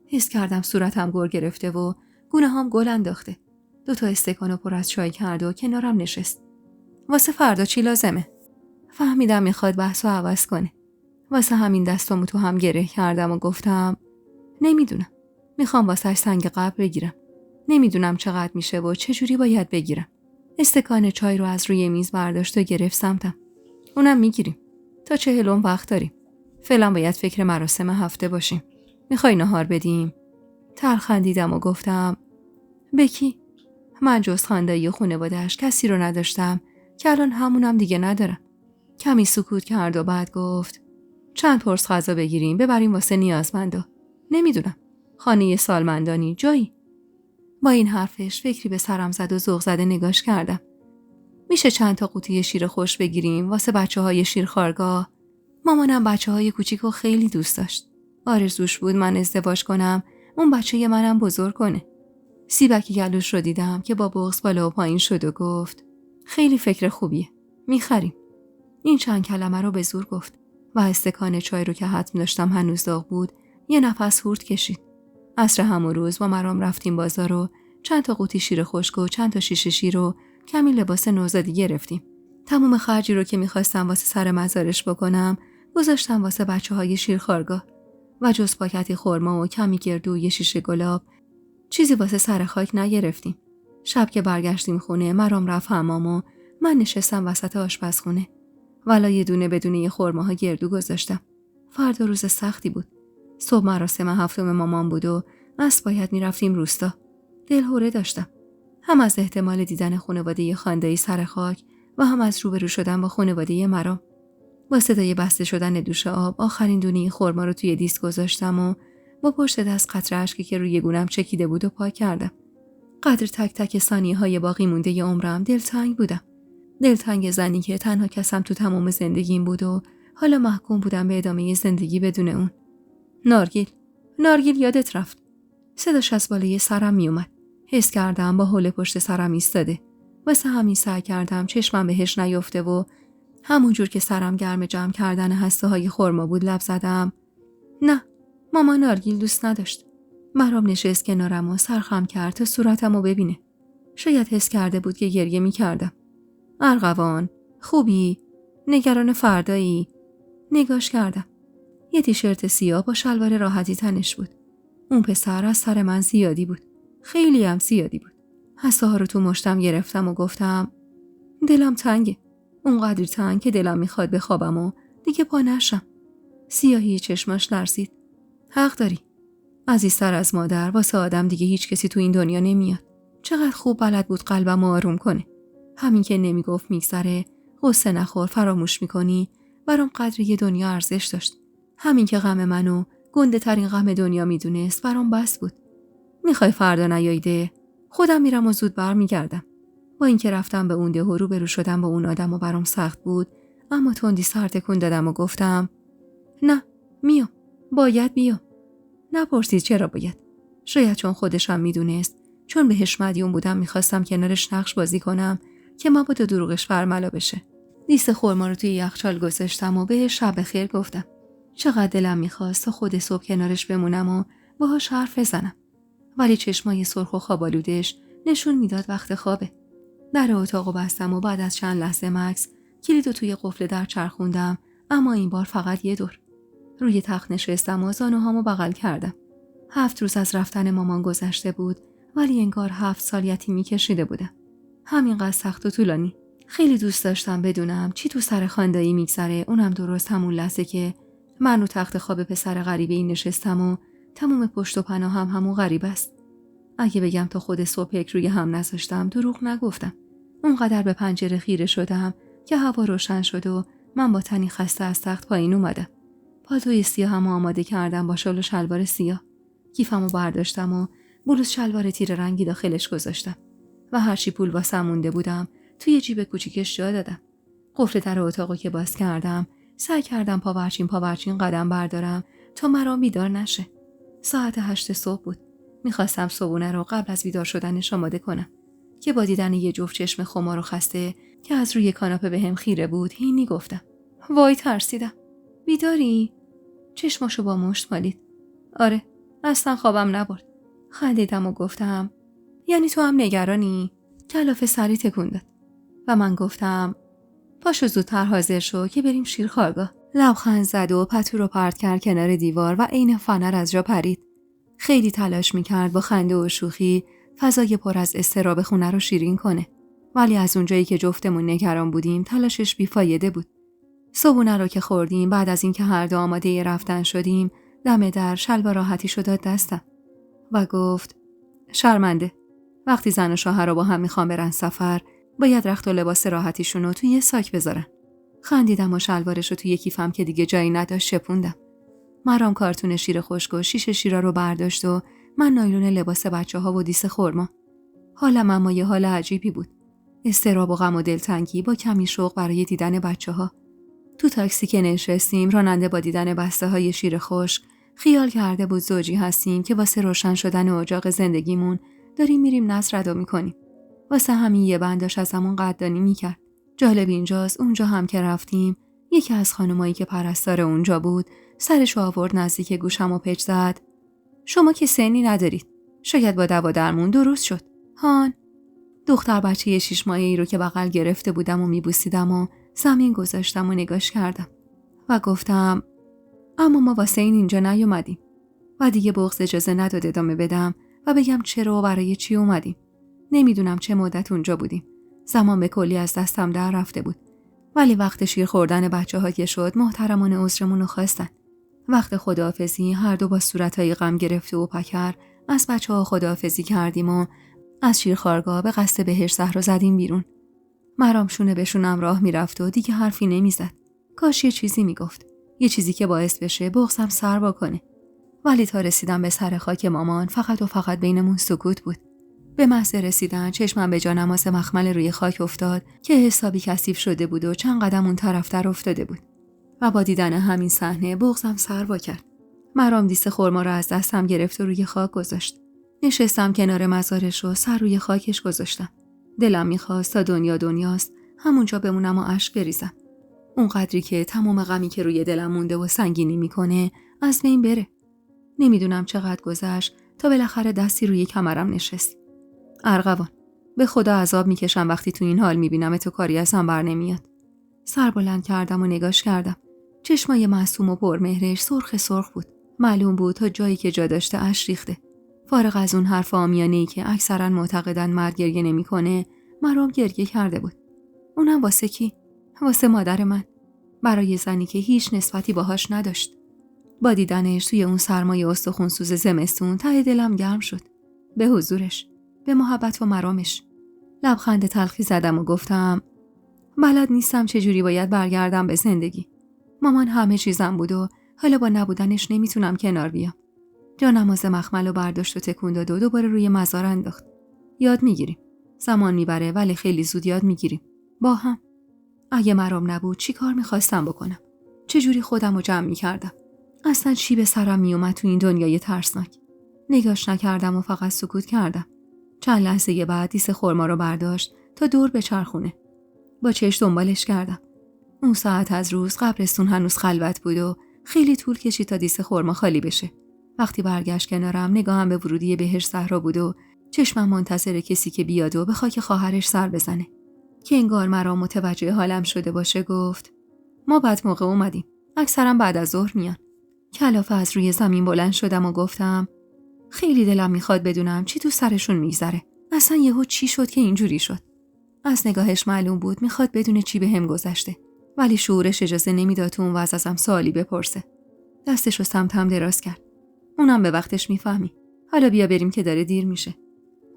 A: حس کردم صورتم گور گرفته و گونه‌هام گل انداخته. 2 استکانو پر از چای کرد و کنارم نشست. واسه فردا چی لازمه؟ فهمیدم میخواد بحثو عوض کنه. واسه همین دستامو تو هم گره کردم و گفتم نمیدونم. میخوام واسهش سنگ قبر بگیرم. نمیدونم چقدر میشه و چه جوری باید بگیرم. استکان چای رو از روی میز برداشت و گرفت سمتم. اونم میگیریم. تا 40 وقت داریم. فعلا باید فکر مراسم هفته باشیم. میخوای نهار بدیم؟ تلخ خندیدم و گفتم به کی؟ من جز خاندایی خانواده‌اش کسی رو نداشتم که الان همونم دیگه ندارم. کمی سکوت کرد و بعد گفت چند پرس غذا بگیریم ببریم واسه نیازمندا. نمیدونم. خانه سالمندانی جایی. با این حرفش فکری به سرم زد و ذوق زده نگاش کردم. میشه چند تا قوطی شیر خوش بگیریم واسه بچه‌های شیرخوارگاه؟ مامانم بچه‌های کوچیکو خیلی دوست داشت. آرزوش بود من ازدواج کنم، اون بچه منم بزرگ کنه. سیبکی گلوش رو دیدم که با بغض بالا و پایین شد و گفت خیلی فکر خوبیه. میخریم. این چند کلمه رو به زور گفت و استکان چای رو که حتم داشتم هنوز داغ بود یه نفس هورت کشید. عصر همون روز با مرام رفتیم بازار و چند تا قوطی شیر خشک و چند تا شیشه شیر و کمی لباس نوزادی گرفتیم. تمام خرجی رو که میخواستم واسه سر مزارش بکنم گذاشتم واسه بچه‌های شیرخوارگاه و جز پاکتی خرما و کمی گردو و یه شیشه گلاب چیزی واسه سر خاک نگرفتیم. شب که برگشتیم خونه مرام رفت حمام و من نشستم وسط آشپزخونه. والا یه دونه بدون یه خرماها گردو گذاشتم. فردا روز سختی بود. صبح مراسم هفتم مامان بود و باید میرفتیم روستا. دلهوره داشتم. هم از احتمال دیدن خانواده خاندایی سر خاک و هم از روبرو شدن با خانواده مرام. با صدای بسته شدن دوش آب آخرین دونه خرما رو توی دیس گذاشتم و با پشت دست قطره اشکی که روی گونم چکیده بود و پاک کردم. قدر تک تک ثانیه‌های باقی مونده ی عمرم دلتنگ بودم. دلتنگ زنی که تنها کسم تو تمام زندگیم بود و حالا محکوم بودم به ادامه زندگی بدون اون. نارگیل یادت رفت. صداش از بالای سرم می اومد. حس کردم با حوله پشت سرم ایستاده. واسه همین سعی کردم چشمم بهش نیفته و همونجور که سرم گرم جمع کردن هسته های خرما بود لب زدم. نه، ماما نارگیل دوست نداشت. مرام نشست کنارم و سرخم کرد تا صورتمو ببینه. شاید حس کرده بود که گریه می کردم. ارغوان، خوبی؟ نگران فردایی؟ نگاش کردم. یه تیشرت سیاه با شلوار راحتی تنش بود. اون پسر از سر من زیادی بود. خیلی هم زیادی بود. هسته ها رو تو مشتم گرفتم و گفتم دلم تنگه. اونقدر تنگ که دلم میخواد بخوابم و دیگه پا نشم. سیاهی چشماش لرزید. حق داری. عزیزتر از مادر واسه آدم دیگه هیچ کسی تو این دنیا نمیاد. چقدر خوب بلد بود قلبم آروم کنه. همین که نمیگفت میگذره، قصه نخور فراموش میکنی، برام قدر یه دنیا ارزش داشت. همین که غم منو گنده ترین غم دنیا میدونست برام بس بود. میخوای فردا نیایده؟ خودم میرم و زود برمیگردم. با اینکه رفتم به اون ده و روبرو شدم با اون آدم و برام سخت بود، اما تندی سر تکون دادم و گفتم نه، میام. باید بیام. نپرسید چرا باید. شاید چون خودشم میدونست، چون بهش مدیون بودم میخواستم کنارش نقش بازی کنم که مبادا دروغش برملا بشه. لیست خرما رو توی یخچال گذاشتم و بهش شب بخیر گفتم. چقدر دلم میخواست تا خود صبح کنارش بمونم و باهاش حرف بزنم. ولی چشمای سرخ و خوابالودش نشون میداد وقت خوابه. در اتاقو بستم و بعد از چند لحظه مکث کلیدو توی قفل در چرخوندم، اما این بار فقط یه دور. روی تخت نشستم و زانوهامو بغل کردم. 7 روز از رفتن مامان گذشته بود، ولی انگار 7 سال یتیمی کشیده بودم. همینقدر سخت و طولانی. خیلی دوست داشتم بدونم چی تو سر خاندایی میگذره، اونم درست همون لحظه که من رو تخت خواب پسر غریبه این نشستم و تموم پشت و پناهم همون غریب است. اگه بگم تا خود صبح یک روی هم نذاشتم دروغ نگفتم. اونقدر به پنجره خیره شدم که هوا روشن شد و من با تنی خسته از تخت پایین اومدم. پالتوی سیاهم آماده کردم با شال و شلوار سیاه. کیفمو برداشتم و بلوز شلوار تیر رنگی داخلش گذاشتم و هرچی پول واسم مونده بودم توی جیب کوچیکش جا دادم. قفل در اتاقو که باز کردم سعی کردم پاورچین قدم بردارم تا مرام بیدار نشه. ساعت 8 صبح بود. میخواستم صبحونه رو قبل از بیدار شدنش آماده کنم که با دیدن یه جفت چشم خمار و خسته که از روی کاناپه بهم خیره بود هینی گفتم وای ترسیدم. بیداری؟ چشماشو با مشت مالید. آره، اصلا خوابم نبرد. خندیدم و گفتم یعنی تو هم نگرانی؟ کلافه سری تکون داد و من گفتم پاشو زودتر حاضر شو که بریم شیرخوارگاه. لبخند زد و پتو رو پرت کرد کنار دیوار و عین فنر از جا پرید. خیلی تلاش میکرد با خنده و شوخی فضای پر از اضطراب خونه رو شیرین کنه، ولی از اونجایی که جفتمون نگران بودیم تلاشش بیفایده بود. صبحونه رو که خوردیم، بعد از اینکه هر دو آماده رفتن شدیم، دم در شلوار راحتی شد داد دستم و گفت شرمنده. وقتی زن و شوهر رو با هم میخوان برن سفر، باید رخت و لباس راحتیشون رو توی یه ساک بذارن. خندیدم و شلوارش رو توی کیفم که دیگه جایی نداشت شپوندم. مرام کارتون شیر خشک و شیشه شیرا رو برداشت و من نایلون لباس بچه‌ها و دیس خرما. حالم اما یه حال عجیبی بود. اضطراب و غم و دلتنگی با کمی شوق برای دیدن بچه‌ها. تو تاکسی که نشستیم، راننده با دیدن بسته‌های شیر خشک خیال کرده بود زوجی هستیم که واسه روشن شدن اجاق زندگیمون داریم میریم نذر ادا می‌کنیم. واسه همین یه بنداش از همون قدردانی می‌کرد. جالب اینجاست اونجا هم که رفتیم، یکی از خانمایی که پرستار اونجا بود سرشو آورد نزدیک گوشم و پچ زد شما که سنی ندارید، شاید با دوا درمون درست شد. هان. دختر بچه 6 ماهه‌ای رو که بغل گرفته بودم و میبوسیدم و زمین گذاشتم و نگاش کردم و گفتم اما ما واسه اینجا نیومدیم. و دیگه بغض اجازه نداد ادامه بدم و بگم چرا و برای چی اومدیم. نمیدونم چه مدت اونجا بودیم. زمان به کلی از دستم در رفته بود. ولی وقت شیر خوردن بچه‌ها که شد محترمانه عذرمون رو خواستن. وقت خداحافظی هر دو با صورتهای غم گرفته و پکر از بچه‌ها خداحافظی کردیم و از شیرخوارگاه به قصد بهشت صحرا زدیم بیرون. مرام شونه به شونم راه میرفت و دیگه حرفی نمیزد. کاش یه چیزی میگفت. یه چیزی که باعث بشه بغضم سر بکنه. ولی تا رسیدم به سر خاک مامان فقط و فقط بینمون سکوت بود. به محض رسیدن چشمم به جانماز مخمل روی خاک افتاد که حسابی کثیف شده بود و چند قدم اون طرفتر افتاده بود. و با دیدن همین صحنه بغضم سر کرد. مرام دیس خرما رو از دستم گرفت و روی خاک گذاشت. نشستم کنار مزارش و سر روی خاکش گذاشتم. دلم میخواست تا دنیا دنیاست همونجا بمونم و اشک بریزم. اون قدری که تمام غمی که روی دلم مونده و سنگینی میکنه از بین بره. نمیدونم چقدر گذشت تا بالاخره دستی روی کمرم نشست. ارغوان، به خدا عذاب میکشم وقتی تو این حال میبینم تو کاری ازم بر نمیاد. سر بلند کردم و نگاش کردم. چشمای معصوم و پرمهرش سرخ بود. معلوم بود تا جایی که جا داشته اشک ریخته. فارغ از اون حرف عامیانه‌ای که اکثرا معتقدن مرد گریه نمیکنه، مرام گریه کرده بود. اونم واسه کی؟ واسه مادر من. برای زنی که هیچ نسبتی باهاش نداشت. با دیدنش توی اون سرمای استخونسوز زمستون ته دلم گرم شد. به حضورش، به محبت و مرامش. لبخند تلخی زدم و گفتم بلد نیستم چجوری باید برگردم به زندگی. مامان همه چیزم بود و حالا با نبودنش نمیتونم کنار بیام. جانماز مخمل رو برداشت و تکون داد و دوباره روی مزار انداخت. یاد میگیریم. زمان میبره ولی خیلی زود یاد میگیریم. با هم. اگه مرام نبود چی کار میخواستم بکنم؟ چجوری خودم رو جمع میکردم؟ اصلا چی به سرم میومد تو این دنیای ترسناک؟ نگاش نکردم و فقط سکوت کردم. چند لحظه بعد دیس خرما رو برداشت تا دور به چرخونه. با چشم دنبالش کردم. اون ساعت از روز قبرستون هنوز خلوت بود و خیلی طول کشید تا دیس خرما خالی بشه. وقتی برگشت کنارم نگاهم به ورودی بهشت صحرا بود و چشمم منتظر کسی که بیاد و به خاک خواهرش سر بزنه. که انگار مرا متوجه حالم شده باشه گفت ما بعد موقع اومدیم. اکثرا بعد از ظهر میان. کلافه از روی زمین بلند شدم و گفتم خیلی دلم میخواد بدونم چی تو سرشون میگذره. اصلا یهو چی شد که اینجوری شد؟ از نگاهش معلوم بود میخواد بدونه چی بهم گذشته. ولی شعورش اجازه نمیداد تو اون وضع ازم سوالی بپرسه. دستشو سمتم دراز کرد. اونم به وقتش میفهمی. حالا بیا بریم که داره دیر میشه.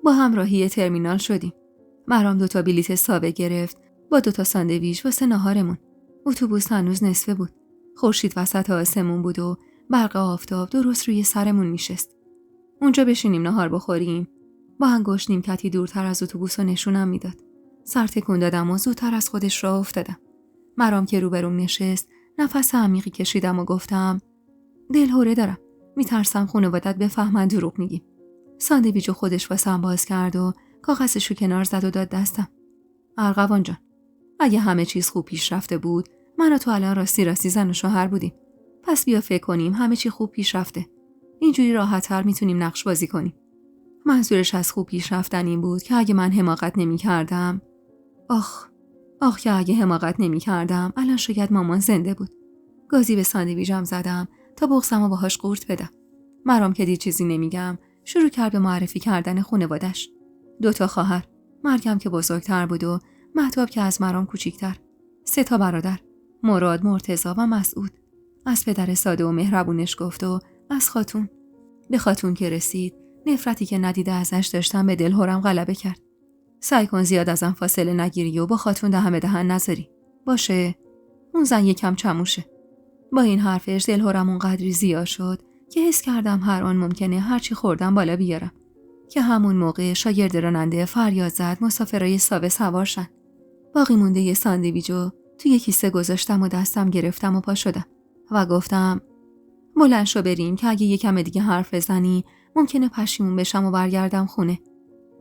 A: با همراهی ترمینال شدیم. مرام 2 بلیت ساوه گرفت با 2 ساندویچ واسه ناهارمون. اتوبوس هنوز نصفه بود. خورشید وسط آسمون بود و برق آفتاب درست روی سرمون میشست. اونجا بشینیم ناهار بخوریم. با انگشت نیمکتی دورتر از اتوبوس رو نشونم میداد. سر تکون دادم و زودتر از خودش راه افتادم. مرام که روبروم نشست نفس عمیقی کشیدم و گفتم دلهوره دارم. میترسم خانوادت بفهمن دروغ میگیم. ساندویچو خودش واسم باز کرد و کاغذشو کنار زد و داد دستم. ارغوان جان، اگه همه چیز خوب پیش رفته بود من و تو الان راستی زن و شوهر بودیم. پس بیا فکر کنیم همه چی خوب پیش رفته. اینجوری راحت‌تر میتونیم نقش بازی کنیم. منظورش از خوب پیش رفتن این بود که اگه من حماقت نمی‌کردم که اگه حماقت نمی‌کردم الان شاید مامان زنده بود. گازی به ساندویچم زدم تا بغضمو باهاش قورت بدم. مرام که دید چیزی نمیگم شروع کرد به معرفی کردن خانواده‌اش. 2 خواهر، مریم که بزرگتر بود و مهتاب که از مرام کوچیک‌تر. 3 برادر، مراد، مرتضی و مسعود. از پدر ساده و مهربونش گفت و از خاتون. به خاتون که رسید نفرتی که ندیده ازش داشتم به دلهورم غلبه کرد. سعی کن زیاد ازم فاصله نگیری و با خاتون دهن به دهن نذاری. باشه؟ اون زن یکم چموشه. با این حرفش دلهورم اونقدری زیاد شد که حس کردم هر آن ممکنه هرچی خوردم بالا بیارم. که همون موقع شاگرد راننده فریاد زد مسافرای ساوه سوار شن. باقی مونده یه ساندویچو توی کیسه گذاشتم و دستم گرفتم و پا شدم و گفتم بلند شو بریم که اگه یکم دیگه حرف بزنی ممکنه پشیمون بشم و برگردم خونه.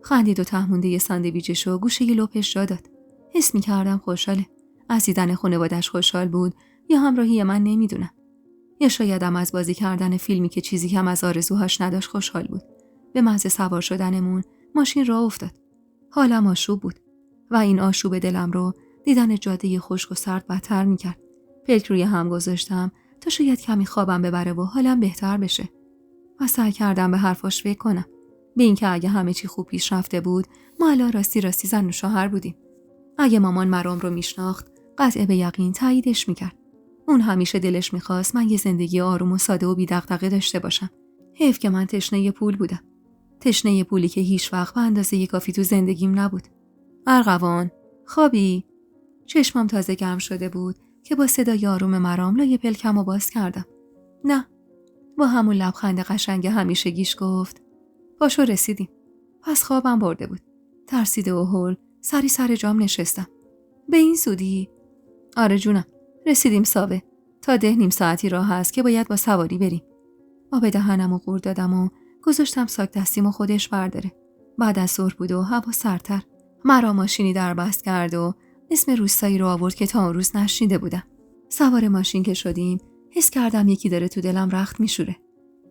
A: خندید و ته مونده یه ساندویچشو گوشه لپش جا داد. حس می‌کردم خوشحاله. از دیدن خانواده‌اش خوشحال بود یا همراهی من نمیدونم. یا شایدم از بازی کردن فیلمی که چیزی کم از آرزوهاش نداشت خوشحال بود. به محض سوار شدنمون ماشین راه افتاد. حالم آشوب بود و این آشوب دلم رو دیدن جاده خشک و سرد بدتر میکرد. پلک روی هم گذاشتم تا شاید کمی خوابم ببره و حالم بهتر بشه و سعی کردم به حرفاش فکر کنم، به اینکه اگه همه چی خوب پیش رفته بود ما الان راستی زن و شوهر بودیم. اگه مامان مرام رو میشناخت قطع به یقین تاییدش میکرد. اون همیشه دلش میخواست من یه زندگی آروم و ساده و بی دغدغه داشته باشم. حیف که من تشنه پول بودم. تشنه پولی که هیچ وقت به اندازه کافی تو زندگیم نبود. ارغوان، خوابی؟ چشمم تازه گرم شده بود که با صدای آروم مرام لای پلکمو باز کردم. نه. با همون لبخند قشنگ همیشگیش گفت پاشو رسیدیم. پس خوابم برده بود. ترسیده و هول سری سر جام نشستم. به این زودی؟ آره جونم. رسیدیم ساوه. تا 10 ساعتی راه هست که باید با سواری بریم. آب دهنمو قورت دادم و گذاشتم ساک دستیمو خودش برداره. بعد از ظهر بود و هوا سردتر. مرا ماشینی در بست کرد و اسم روستایی رو آورد که تا اون روز نشنیده بودم. سوار ماشین که شدیم حس کردم یکی داره تو دلم رخت میشوره.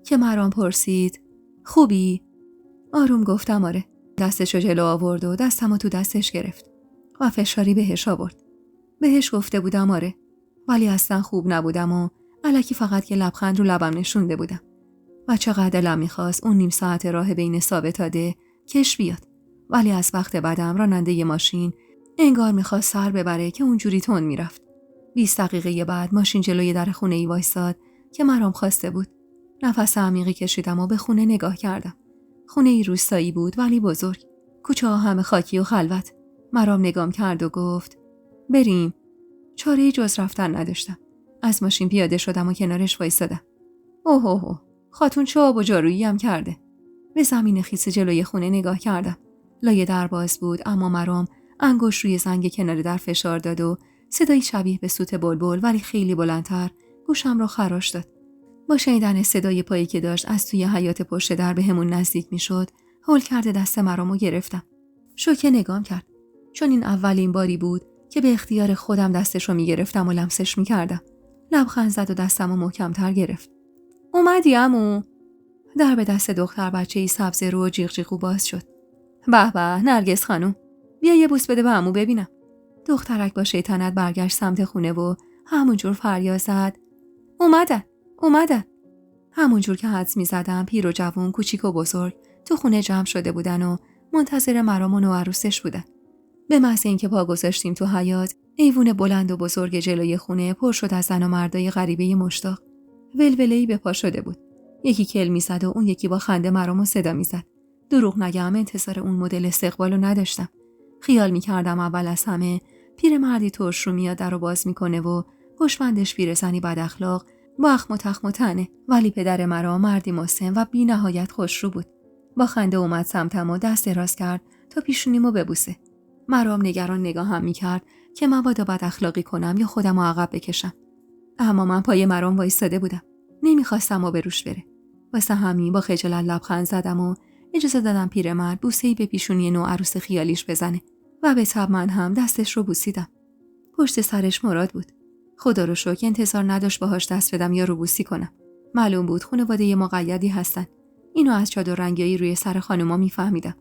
A: که مرام پرسید خوبی؟ آروم گفتم آره. دستشو جلو آورد و دستمو تو دستش گرفت و فشاری بهش آورد. بهش گفته بودم آره، ولی اصلا خوب نبودم و الکی فقط یه لبخند رو لبم نشونده بودم. و چقدر دلم میخواست اون 1/2 ساعت راه بین ثابت تا ده کش بیاد، ولی از وقت بعدم راننده ی ماشین انگار میخواست سر ببره که اونجوری تند میرفت. 20 دقیقه بعد ماشین جلوی در خونه ای وایساد که مرام خواسته بود. نفس عمیقی کشیدم و به خونه نگاه کردم. خونه ای روستایی بود ولی بزرگ. کوچه ها همه خاکی و خلوت. مرام نگام کرد و گفت بریم. چاره‌ای جز رفتن نداشتم. از ماشین پیاده شدم و کنارش وایسادم. اوه خاتون چه آب و جارویی هم کرده. به زمین خیس جلوی خونه نگاه کردم. لایه در باز بود اما مرام انگشت روی زنگ کنار در فشار داد و صدایی شبیه به سوت بلبل ولی خیلی بلندتر گوشم رو خراش داد. با شنیدن صدای پایی که داشت از توی حیاط پشت در بهمون نزدیک میشد، هول کرده دست مرامو گرفتم. شوکه نگام کرد. چون این اولین باری بود که به اختیار خودم دستشو میگرفتم و لمسش میکردم. لبخند زد و دستمو محکم‌تر گرفت. اومدی عمو؟ در به دست دختر بچه‌ای سبز رو و جیغ جیغو باز شد. به به نرگس خانم، بیا یه بوس بده به عمو ببینم. دخترک با شیطنت برگشت سمت خونه و همونجور فریاد زد. اومدن. همونجور که حدس می‌زدم پیر و جوان، کوچیک و بزرگ تو خونه جمع شده بودن و منتظر مرام و نوعروسش بودن. به محض اینکه پا گذاشتیم تو حیاط، ایوون بلند و بزرگ جلوی خونه پر شد از زن و مردای غریبه مشتاق. ولوله‌ای به پا شده بود. یکی کل می‌زد و اون یکی با خنده مرامو صدا می‌زد. دروغ نگم انتظار اون مدل استقبالو نداشتم. خیال می‌کردم اول از همه پیرمردی ترش رو میاد درو باز می‌کنه و پشمندش پیرزنی بد اخلاق با اخم و تخم و تنه، ولی پدر مرا مردی مسن و بی نهایت خوشرو بود. با خنده اومد سمتم و دست دراز کرد تا پیشونیمو ببوسه. مرام نگران نگاهم می‌کرد که مبادا بد اخلاقی کنم یا خودمو عقب بکشم. اما من پای مرام وایساده بودم. نمیخواستم و بروش بره. واسه همین با خجالت لبخند زدم و اجازه دادم پیرمرد بوسه‌ای به پیشونی نوعروس خیالیش بزنه و به تبع من هم دستش رو بوسیدم. پشت سرش مراد بود. خدا رو شکر انتظار نداشت باهاش دست بدم یا روبوسی کنم. معلوم بود خانواده مقیدی هستن. اینو از چادر رنگیایی روی سر خانوما میفهمیدم.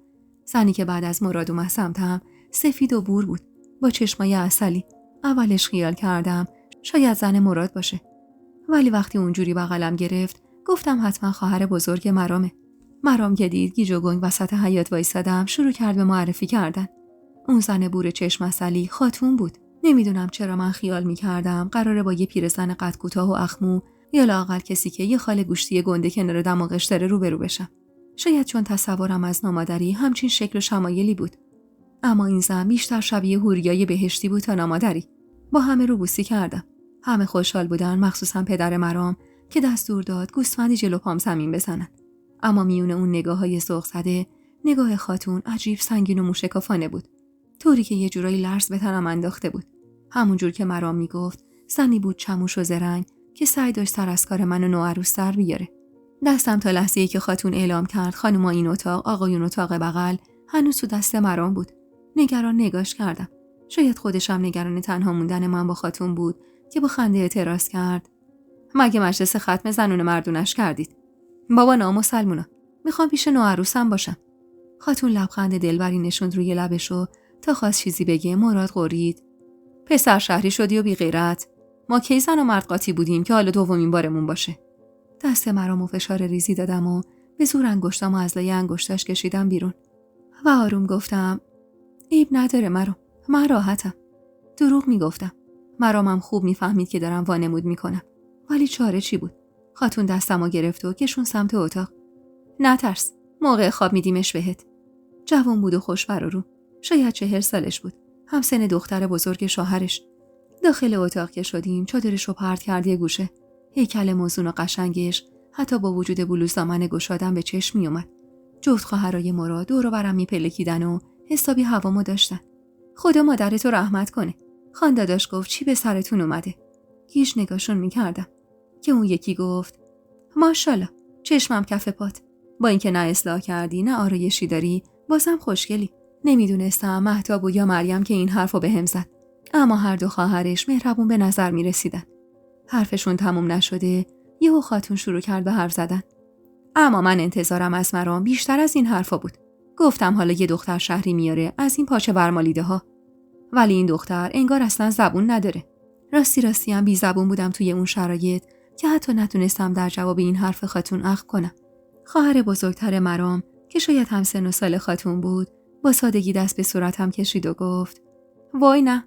A: زنی که بعد از مراد اومد سمتم سفید و بور بود با چشمای عسلی. اولش خیال کردم شاید زن مراد باشه، ولی وقتی اونجوری بغلم گرفت گفتم حتما خواهر بزرگ مرامه. مرام که دید گیج و گنگ وسط حیاط وایسادم شروع کرد به معرفی کردن. اون زن بور چشم عسلی خاتون بود. نمیدونم چرا من خیال میکردم قراره با یه پیرزن قد کوتاه و اخمو یا لااقل کسی که یه خال گوشتی گنده کنار دماغش داره روبرو بشم. شاید چون تصورم از نامادری همچین شکل و شمایلی بود. اما این زن بیشتر شبیه حوریای بهشتی بود تا نامادری. با همه روبوسی کردم. همه خوشحال بودن، مخصوصا پدر مرام که دستور داد گوسفندی جلو پام زمین بزنن. اما میون اون نگاه‌های ذوق زده، نگاه خاتون عجیب سنگین و موشکافانه بود. طوری که یه جورایی لرز به تنم انداخته بود. همونجور که مرام میگفت، زنی بود چموش و زرنگ که سعی داشت سر از کار من و نوعروس در بیاره. دستم تا لحظه‌ای که خاتون اعلام کرد خانوما این اتاق، آقایون اتاق بغل، هنوز تو دست مرام بود. نگران نگاش کردم. شاید خودشم نگران تنها موندن من با خاتون بود که با خنده اعتراض کرد. مگه مجلس ختم زنون مردونش کردید؟ بابا نامسلمونا، میخوام پیش نوعروسم باشم. خاتون لبخند دلبری نشوند روی لبشو تا خواست چیزی بگه. مراد غرید: پسر شهری شدی و بی غیرت. ما کی زن و مرد قاطی بودیم که حالا دومین بارمون باشه. دست مرامو فشار ریزی دادم و به زور انگشتامو از لای انگشتاش کشیدم بیرون و آروم گفتم: عیب نداره مرام، من راحتم. دروغ میگفتم. مرامم خوب میفهمید که دارم وانمود میکنم، ولی چاره چی بود؟ خاتون دستمو گرفت و کشون سمت اتاق. نترس، موقع خواب میدیمش بهت. جوان بود و خوش رو. شاید 40 سالش بود، همسن دختر بزرگ شوهرش. داخل اتاق که شدیم چادرشو پرت کرد یه گوشه. هیکل موزون و قشنگش حتی با وجود بلوز دامن گشادم به چشم میومد. جفت خواهرای مراد دور و برم میپلکیدن و حسابی هوامو داشتن. خدا مادرتو رحمت کنه. خان داداش گفت چی به سرتون اومده؟ گیج نگاشون میکردم که اون یکی گفت: ماشاءالله، چشمم کف پات. با اینکه نه اصلاح کردی نه آرایشی داری، بازم خوشگلی. نمیدونستم مهتاب بود یا مریم که این حرفو بهم زد، اما هر دو خواهرش مهربون به نظر میرسیدن. حرفشون تموم نشده یهو خاتون شروع کرد به حرف زدن. اما من انتظارم از مرام بیشتر از این حرفا بود. گفتم حالا یه دختر شهری میاره از این پاچه ورمالیده ها، ولی این دختر انگار اصلا زبون نداره. راستی هم بی زبون بودم توی اون شرایط که حتی نتونستم در جواب این حرف خاتون اخم کنم. خواهر بزرگتر مرام که شاید هم سن و سال خاتون بود با سادگی دست به صورتم کشید و گفت: وای نه،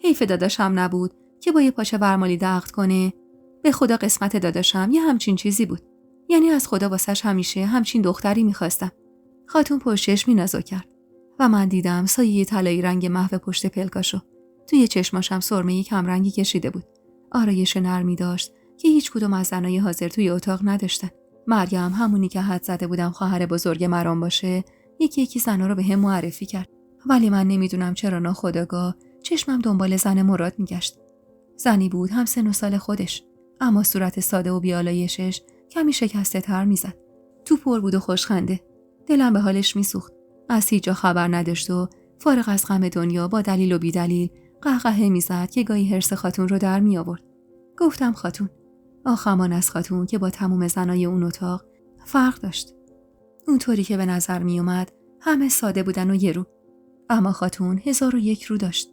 A: حیف داداشم نبود که با یه پاچه ورمالیده عقد کنه. به خدا قسمت داداشم یه همچین چیزی بود. یعنی از خدا واسش همیشه همچین دختری میخواستم. خاتون پشتش مینازو کرد و من دیدم سایه طلایی رنگ محو پشت پلکاشو. توی چشماشم سرمه‌ای کم رنگی کشیده بود. آرایش نرمی داشت که هیچ کدوم از زنای حاضر توی اتاق نداشتن. مریم، همونی که حد زده بودم خواهر بزرگ مرام باشه، یکی زنا رو به هم معرفی کرد. ولی من نمیدونم چرا ناخودآگاه چشمم دنبال زن مراد میگشت. زنی بود هم سن و سال خودش، اما صورت ساده و بیالایشش کمی شکسته تر میزد. تو پر بود و خوشخنده. دلم به حالش میسوخت. از هیچ جا خبر نداشت و فارغ از غم دنیا با دلیل و بی دلیل قهقهه میزد که گاهی حرص خاتون رو در می آورد. گفتم خاتون. آخمان از خاتون که با تموم زنای اون اتاق فرق داشت. اونطوری که به نظر می اومد همه ساده بودن و یه رو. اما خاتون 1001 رو داشت.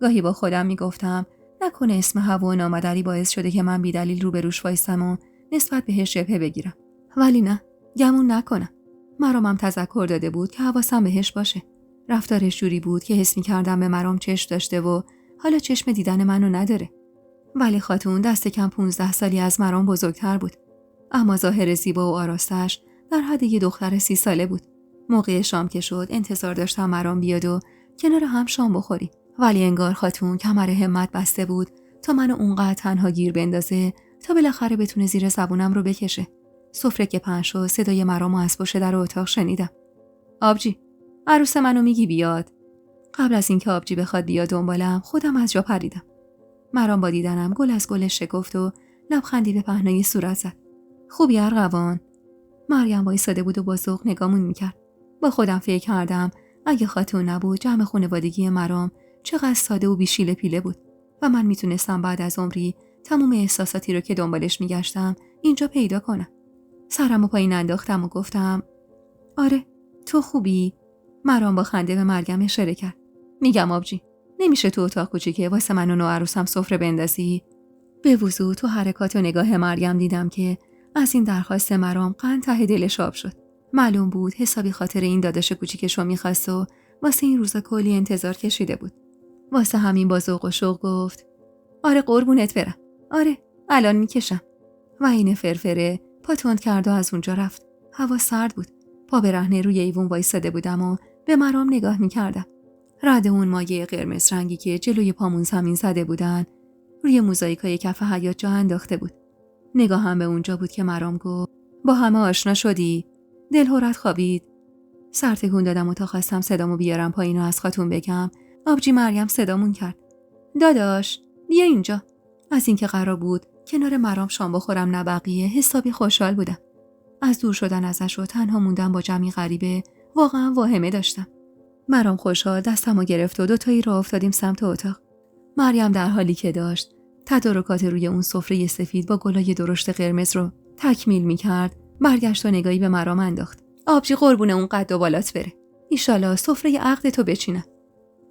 A: گاهی با خودم می گفتم نکنه اسم هوا و نامادری باعث شده که من بی دلیل روبروش وایسم و نسبت بهش جبهه بگیرم. ولی نه، گمون نکنم. مرامم تذکر داده بود که حواسم بهش باشه. رفتارش جوری بود که حس می‌کردم به مرام چشم داشته و حالا چشم دیدن منو نداره. ولی خاتون دست کم 15 سالی از مرام بزرگتر بود. اما ظاهر زیبا و آراستش در حد یه دختر 30 ساله بود. موقع شام که شد انتظار داشتم مرام بیاد و کنار هم شام بخوریم. ولی انگار خاتون کمر همت بسته بود تا منو اونقدر تنها گیر بندازه تا بالاخره بتونه زیر زبونم رو بکشه. سفره که پهن شد صدای مرامو از پشت در اتاق شنیدم. آبجی، عروس منو میگی بیاد؟ قبل از اینکه آبجی بخواد بیاد دنبالم خودم از جا پریدم. مرام با دیدنم گل از گلش شکفت و لبخندی به پهنای صورت زد. خوبی ارغوان؟ مریم وایساده بود و با ذوق نگامون میکرد. با خودم فکر کردم اگه خاتون نبود جمع خانوادگی مرام چقدر ساده و بیشیله پیله بود و من میتونستم بعد از عمری تمام احساساتی رو که دنبالش میگشتم اینجا پیدا کنم. سرمو پایین انداختم و گفتم: آره، تو خوبی؟ مرام با خنده به مریم اشاره کرد. میگم آبجی، نمیشه تو اتاق کوچیکه واسه من و نوعروسم سفره بندازی؟ به وضوح تو حرکات و نگاه مریم دیدم که از این درخواست مرام قند ته دلش آب شد. معلوم بود حسابی خاطر این داداش کوچیکشو میخواست و واسه این روزا کلی انتظار کشیده بود. واسه همین با ذوق و شوق گفت: آره قربونت برم. آره، الان میکشم. و این فرفره پا تند کرد و از اونجا رفت. هوا سرد بود. پا برهنه روی ایوون وایساده بودم و به مرام نگاه میکردم. رد اون مایه قرمز رنگی که جلوی پامون زمین زده بودن روی موزاییکای کف حیاط جا انداخته بود. نگاهم به اونجا بود که مرام گفت: با همه آشنا شدی؟ دلهرت خوابید؟ سر تکون دادم و تا خواستم صدامو بیارم پایین و از خاتون بگم آبجی مریم صدامون کرد: داداش بیا اینجا. از اینکه قرار بود کنار مرام شام بخورم نه بقیه حسابی خوشحال بودم. از دور شدن ازش و تنها موندن با جمعی غریبه واقعا واهمه داشتم. مرام خوشحال دستمو گرفت و دوتایی راه افتادیم سمت اتاق. مریم در حالی که داشت تدارکات روی اون سفره سفید با گلای درشت قرمز رو تکمیل می‌کرد برگشت و نگاهی به مرام انداخت: آبجی قربونه اون قد و بالات بره. ایشالا سفره عقد تو بچینه.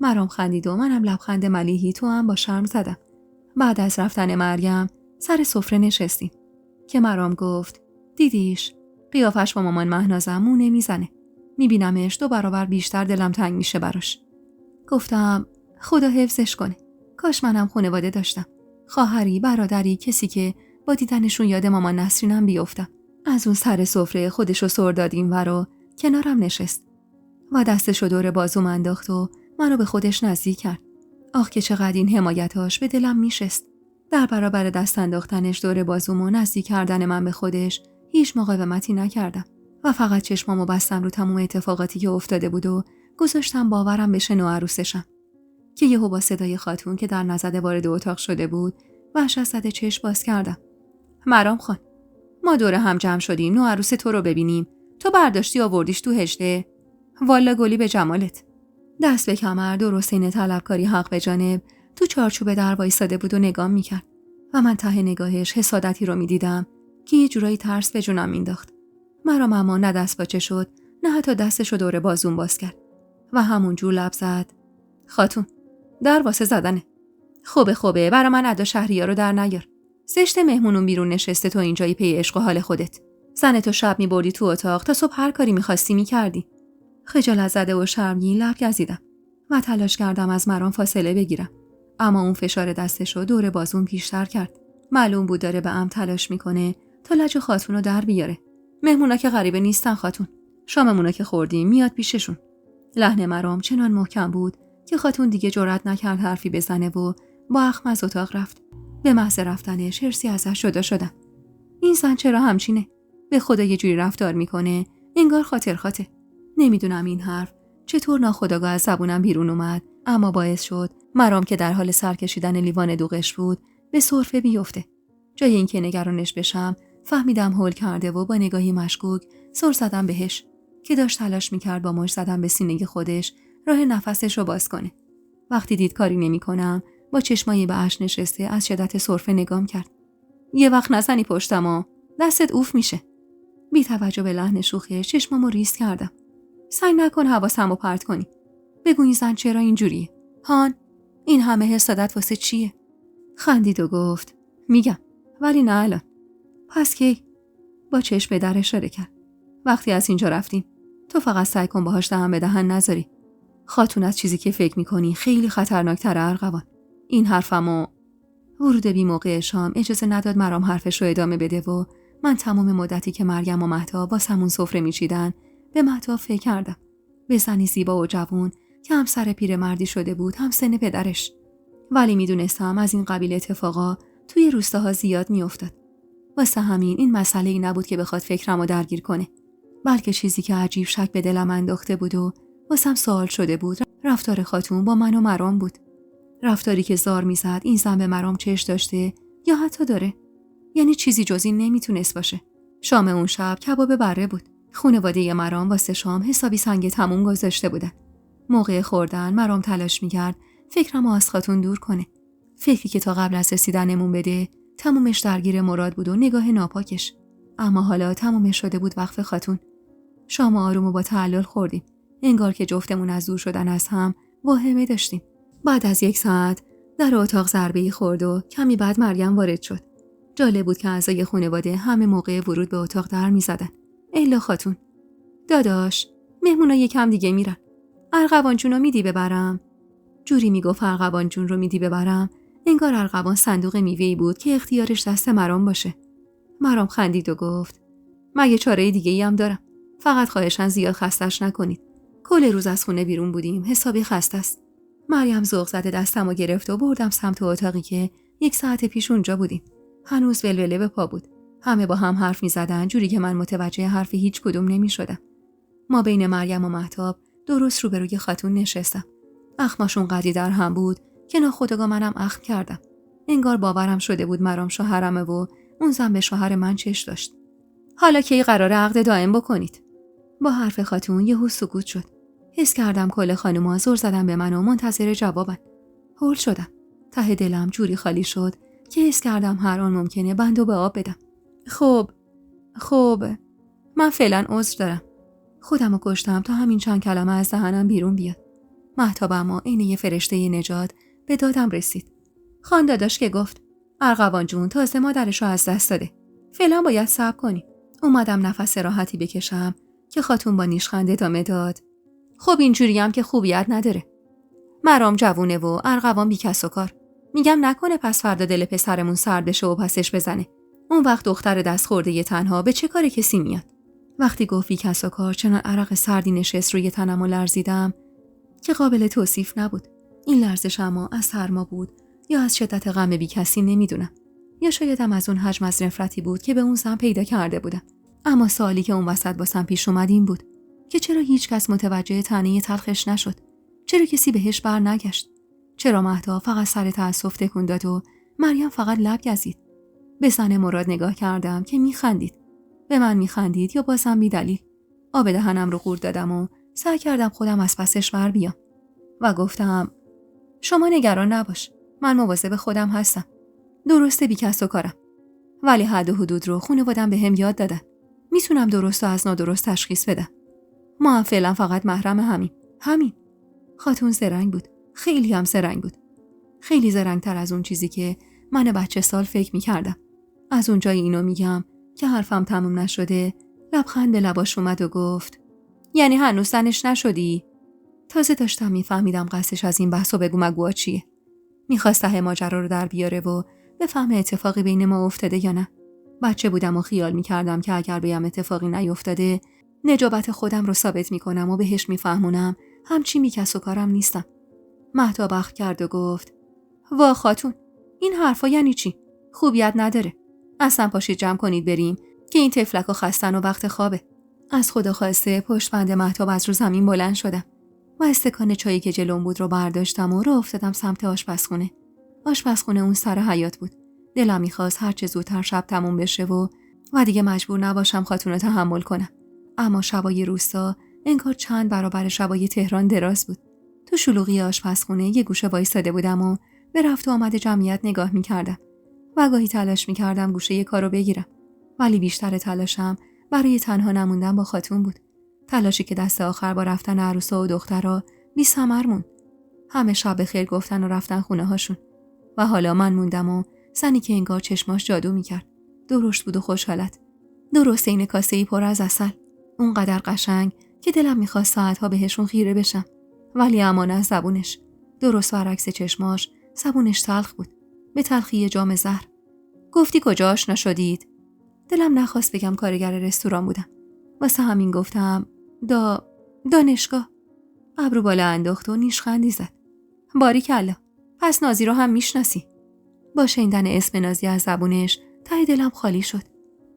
A: مرام خندید و منم لبخند ملیحی تو هم با شرم زدم. بعد از رفتن مریم سر سفره نشستیم که مرام گفت دیدیش قیافش با مامان مهنازم مو نمیزنه. میبینمش 2 برابر بیشتر دلم تنگ میشه براش. گفتم خدا حفظش کنه. کاش منم خانواده داشتم. خواهری، برادری، کسی که با دیدنشون یاد مامان نسرینم بیفتم. از اون سر سفره خودشو سر دادیم و کنارم نشست و دستشو دور بازوم انداخت و منو به خودش نزدیک کرد. آخ که چقدر این حمایتاش به دلم میشست. در برابر دست انداختنش دور بازوم و نزدیک کردن من به خودش هیچ مقاومتی نکردم و فقط چشمامو بستم رو تمام اتفاقاتی که افتاده بود و گذاشتم باورم بشه نوعروسشم. که یهو با صدای خاتون که در نزده وارد اتاق شده بود وحشت زده چشم باز کردم. مرام خان، ما دور هم جمع شدیم نوعروس تو رو ببینیم. تو برداشتی آوردیش تو هجده؟ والا گلی به جمالت. دست به کمر درستین طلبکاری حق به جانب تو چارچوب در وایساده بود و نگام میکرد و من ته نگاهش حسادتی رو میدیدم که یه جورایی ترس به جونم مینداخت. مرام اما نه دست باچه شد نه حتی دستشو دور بازوم باز کرد و همونجور لب زد. خاتون، در واسه زدنه. خوبه برا من ادا شهریا رو در نیار. زشت مهمونون بیرون نشسته تو اینجایی پی عشق و حال خودت. زنتو شب میبردی تو اتاق تا صبح هر کاری میخواستی میکردی. خجالت زده و شرمگین لب گزیدم و تلاش کردم از مرام فاصله بگیرم، اما اون فشار دستشو دور بازوم بیشتر کرد. معلوم بود داره به ام تلاش میکنه تا لج خاتونو در بیاره. مهمونا که غریبه نیستن خاتون. شاممونا که خوردیم میاد پیششون. لحن مرام چنان محکم بود که خاتون دیگه جرئت نکرد حرفی بزنه و با اخم از اتاق رفت. به محض رفتنش حرصی ازش جدا شدم. این زن چرا همچینه؟ به خدا یه جوری رفتار میکنه انگار خاطر. نمیدونم این حرف چطور ناخودآگاه از زبونم بیرون اومد، اما باعث شد مرام که در حال سر کشیدن لیوان دوغش بود به سرفه بیفته. جای اینکه نگرانش بشم فهمیدم هول کرده و با نگاهی مشکوک سر زدم بهش که داشت تلاش میکرد با مشت زدن به سینه خودش راه نفسش رو باز کنه. وقتی دید کاری نمیکنم با چشمایی به اش نشسته از شدت سرفه نگام کرد. یه وقت نزنی پشتمو، دستت اوف میشه. بی توجه به لحن شوخیش چشمامو ریز کردم. سعی نکن حواسمو پرت کنی. بگو این زن چرا اینجوریه؟ هان، این همه حسادت واسه چیه؟ خندید و گفت میگم، ولی نه الان. پس کی؟ با چشم به در اشاره کرد. وقتی از اینجا رفتیم تو فقط سعی کن باهاش دهن به دهن نذاری. خاتون از چیزی که فکر میکنی خیلی خطرناکتره ارغوان. این حرفمو ورود بی موقع شام اجازه نداد مرام حرفش رو ادامه بده و من تمام مدتی که مریم و مهتاب با سمون سفره میچیدن به مهتاب فکر کردم. به زنی زیبا و جوان که هم سر پیرمردی شده بود هم سن پدرش. ولی میدونستم از این قبیل اتفاقا توی روستاها زیاد میافتاد. واسه همین این مسئله ای نبود که بخواد فکرمو درگیر کنه، بلکه چیزی که عجیب شک به دلم انداخته بود و واسم سوال شده بود رفتار خاتون با من و مرام بود. رفتاری که زار میزد این زن به مرام چش داشته یا حتی داره. یعنی چیزی جز این نمیتونست باشه. شام اون شب کباب بره بود. خانواده مرام واسه شام حسابی سنگ تموم گذاشته بودن. موقع خوردن مرام تلاش میکرد فکرمو از خاتون دور کنه. فکری که تا قبل از رسیدنمون بده تمومش درگیر مراد بود و نگاه ناپاکش. اما حالا تمومش شده بود وقف خاتون. شام آرومو با تعلل خوردیم. انگار که جفتمون از دور شدن از هم واهمه داشتیم. بعد از 1 ساعت در اتاق ضربه‌ای خورد و کمی بعد مریم وارد شد. جالب بود که اعضای خانواده همه موقع ورود به اتاق در می‌زدن. الا خاتون. داداش، مهمونا یکم دیگه میرن. ارغوان جونو میدی ببرم؟ جوری میگفت ارغوان جون رو میدی ببرم انگار ارغوان صندوق میوه‌ای بود که اختیارش دست مرام باشه. مرام خندید و گفت مگه چاره دیگه‌ای هم دارم. فقط خواهشاً زیاد خستش نکنید. کل روز از خونه بیرون بودیم، حسابی خسته است. مریم ذوق زده دستمو گرفت و بردم سمت اتاقی که 1 ساعت پیش اونجا بودیم. هنوز ولوله به پا بود. همه با هم حرف می‌زدن جوری که من متوجه حرف هیچ کدوم نمی‌شدم. ما بین مریم و مهتاب درست روبروی خاتون نشستم. اخماشون قدی در هم بود که ناخودآگاه منم اخم کردم. انگار باورم شده بود مرام شوهرمه و اون زن به شوهر من چش داشت. حالا کی قراره عقد دائم بکنید؟ با حرف خاتون یهو سکوت شد. حس کردم کل خانوما زور زدن به من و منتظر جوابن. هول شدم. ته دلم جوری خالی شد که حس کردم هر آن ممکنه بندو به آب بدم. خب من فعلا عذر دارم. خودمو کشتم تا همین چند کلمه از دهنم بیرون بیاد. مهتاب اما عین یه فرشته نجات به دادم رسید. خان داداش که گفت ارغوان جون تازه مادرشو از دست داده. فعلا باید صبر کنی. اومدم نفس راحتی بکشم که خاتون با نیشخند ادامه داد. خب اینجوری هم که خوبیت نداره. مرام جوونه و ارغوان بی کس و کار. میگم نکنه پس فردا دل پسرمون سرد بشه و پسش بزنه. اون وقت دختر دست خورده تنها به چه کار کسی میاد؟ وقتی گفت بی کس و کار چنان عرق سردی نشست روی تنم و لرزیدم که قابل توصیف نبود. این لرزش اما از سرما بود یا از شدت غم بی کسی نمیدونم. یا شایدم از اون حجم از نفرتی بود که به اون زن پیدا کرده بودم. اما سوالی که اون وسط واسم پیش اومد این بود که چرا هیچ کس متوجه طعنه تلخش نشد؟ چرا کسی بهش بر نگشت؟ چرا مهتاب فقط سر تأسف تکون داد و مریم فقط لب گزید؟ به زن مراد نگاه کردم که میخندید. به من میخندید یا بازم بی دلیل. آب دهنم رو قورت دادم و سعی کردم خودم از پسش بر بیام و گفتم شما نگران نباش. من مواظب خودم هستم. درسته بی کس و کارم. ولی حد و حدود رو خانواده‌ام بهم یاد دادن. میتونم درست و از نادرست تشخیص بدم. ما هم فعلا فقط محرم همین. خاتون زرنگ بود. خیلی هم زرنگ بود. خیلی زرنگ‌تر از اون چیزی که من بچه سال فکر می‌کردم. از اونجای اینو میگم که حرفم تموم نشده، لبخند به لباش اومد و گفت یعنی هنوز زنش نشدی؟ تازه داشتم میفهمیدم قصدش از این بحث و بگو مگوها چیه. میخواست ته ماجرا رو در بیاره و بفهمه اتفاقی بین ما افتاده یا نه. بچه بودم و خیال میکردم که اگر بهم اتفاقی نیفتاده نجابت خودم رو ثابت میکنم و بهش میفهمونم همچی میکس و کارم نیستم. مهتاب اخ کرد و گفت وا خاتون، این حرفا یعنی چی؟ خوبیت نداره. اصلا پاشید جمع کنید بریم که این تفلکا خستن و وقت خوابه. از خدا خواسته پشت بند مهتاب از رو زمین بلند شدم و استکان چایی که جلوم بود رو برداشتم و راه افتادم سمت آشپزخونه. آشپزخونه اون سر حیاط بود. دلم می‌خواست هر چه زودتر شب تموم بشه و دیگه مجبور نباشم خاتون رو تحمل کنم. اما شبای روستا انگار چند برابر شبای تهران دراز بود. تو شلوغی آشپزخونه یه گوشه وایساده بودم و به رفت و آمد جمعیت نگاه می‌کردم. و گاهی تلاش می‌کردم گوشه یه کارو بگیرم. ولی بیشتر تلاشم برای تنها نموندن با خاتون بود. تلاشی که دست آخر با رفتن عروسا و دخترا بی‌ثمر موند. همه شب بخیر گفتن و رفتن خونه هاشون. و حالا من موندم و زنی که انگار چشماش جادو می‌کرد. درشت بود و خوشحالت. درست این کاسه‌ای پر از عسل. اونقدر قشنگ که دلم می‌خواست ساعت‌ها بهشون خیره بشم. ولی امان از زبونش. درست برعکس چشماش، زبونش تلخ بود. به تلخی جام زهر. گفتی کجا آشنا شدید؟ دلم نخواست بگم کارگر رستوران بودم. واسه همین گفتم دانشگاه. ابرو بالا انداخت و نیشخندی زد. باریکلا. پس نازی رو هم میشناسی؟ با شنیدن اسم نازی از زبونش ته دلم خالی شد.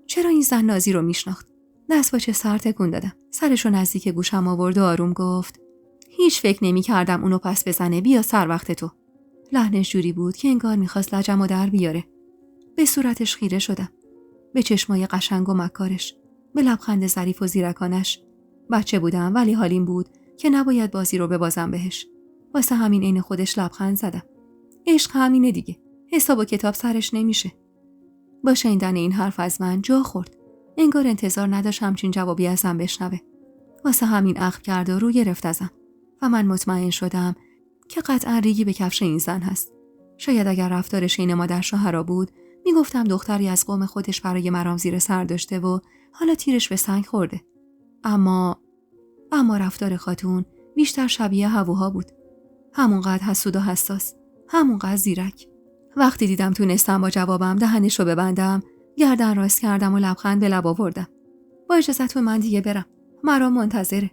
A: چرا این زن نازی رو میشناخت؟ دست باچه سر تکون دادم. سرشو نزدیک گوشم آورد و آروم گفت هیچ فکر نمی‌کردم اونو پس بزنه. بیا سر وقت تو. لحنش جوری بود که انگار می‌خواست لجمو در بیاره. به صورتش خیره شدم. به چشمای قشنگ و مکارش. به لبخند ظریف و زیرکانش. بچه بودم ولی حالیم بود که نباید بازی رو ببازم بهش. واسه همین عین خودش لبخند زدم. عشق همینه دیگه. حساب و کتاب سرش نمیشه. با شنیدن این حرف از من جا خورد. انگار انتظار نداشت همچین جوابی ازم بشنوه. واسه همین اخم کرد و رو گرفت ازم. و من مطمئن شدم که قطعا ریگی به کفش این زن هست. شاید اگر رفتارش این مادر شوهرا بود میگفتم دختری از قوم خودش برای مرام زیر سر داشته و حالا تیرش به سنگ خورده. اما رفتار خاتون بیشتر شبیه هووها بود. همونقدر حسود و حساس، همونقدر زیرک. وقتی دیدم تونستم با جوابم دهنش رو ببندم، گردن راست کردم و لبخند به لب آوردم. با اجازهتون من دیگه برم. مرام منتظره.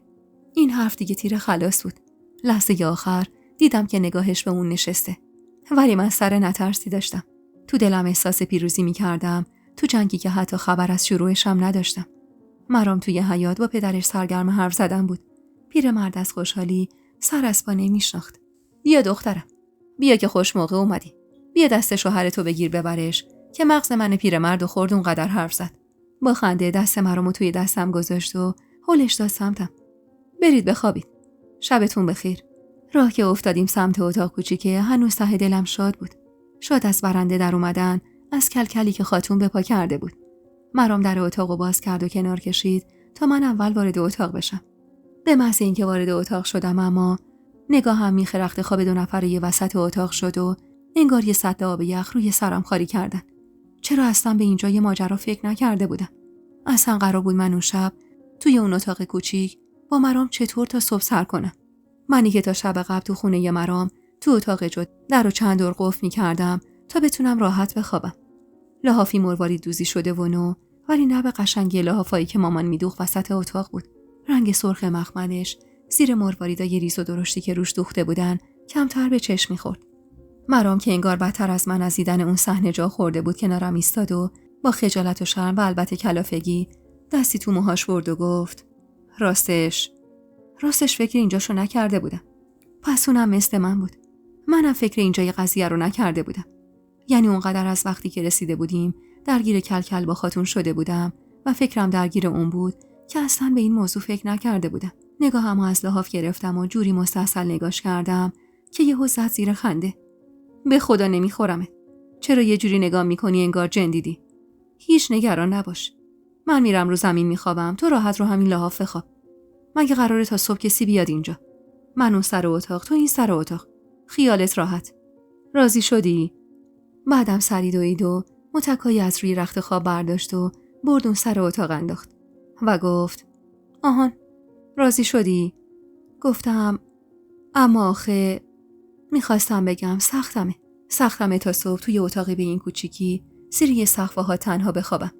A: این حرف دیگه تیر خلاص بود. لحظه آخر دیدم که نگاهش به اون نشسته. ولی من سر نترسی داشتم. تو دلم احساس پیروزی می‌کردم، تو جنگی که حتی خبر از شروعش هم نداشتم. مرام توی حیاط با پدرش سرگرم حرف زدن بود. پیرمرد از خوشحالی سر از پا نمی‌شناخت. بیا دخترم. بیا که خوش موقع اومدی. بیا دست شوهرتو بگیر ببرش که مغز من پیرمرد و خورد اونقدر حرف زد. با خنده دست مرامو توی دستم گذاشت و هولش داد سمتم. برید بخوابید. شبتون بخیر. راه که افتادیم سمت اتاق کوچیکه هنوز ته دلم شاد بود. شاد از برنده در اومدن، از کلکلی که خاتون به پا کرده بود. مرام در اتاقو باز کرد و کنار کشید تا من اول وارد اتاق بشم. به محض اینکه وارد اتاق شدم اما نگاهم میخ رخت خواب 2 نفره وسط اتاق شد و انگار یه سد آب یخ روی سرم خالی کردن. چرا اصلا به اینجا یه ماجرا فکر نکرده بودم؟ اصلا قرار بود من اون شب توی اون اتاق کوچیک با مرام چطور تا صبح سر کنم؟ منی که تا شب قبل تو خونه مرام تو اتاق جد در و چند دور قفل می‌کردم تا بتونم راحت بخوابم. لحافی مروارید دوزی شده و نو، ولی نه به قشنگی لحافایی که مامان میدوخت وسط اتاق بود. رنگ سرخ مخملش زیر مرواریدای ریز و درشتی که روش دوخته بودن کمتر به چشم می‌خورد. مرام که انگار بدتر از من از دیدن اون صحنه جا خورده بود کنارم ایستاد و با خجالت و شرم و البته کلافگی دستی تو موهاش برد و گفت راستش فکر اینجاشو نکرده بودم. پس اونم مثل من بود. منم فکر اینجای قضیه رو نکرده بودم. یعنی اونقدر از وقتی که رسیده بودیم درگیر کلکل با خاتون شده بودم و فکرم درگیر اون بود که اصلا به این موضوع فکر نکرده بودم. نگاهمو از لحاف گرفتم و جوری مستحصل نگاش کردم که یهو زد زیر خنده. به خدا نمیخورمت. چرا یه جوری نگاه میکنی انگار جن دیدی؟ هیچ نگران نباش. من میرم رو زمین میخوابم، تو راحت رو همین لحاف بخواب. مگه قراره تا صبح کسی بیاد اینجا؟ من اون سر اتاق، تو این سر اتاق. خیالت راحت. راضی شدی؟ بعدم سری دوید و متکایی از روی رخت خواب برداشت و برد اون سر اتاق انداخت و گفت آهان، راضی شدی؟ گفتم اما آخه میخواستم بگم سختمه تا صبح توی اتاقی به این کوچیکی زیر یه سقف ها تنها بخوابم.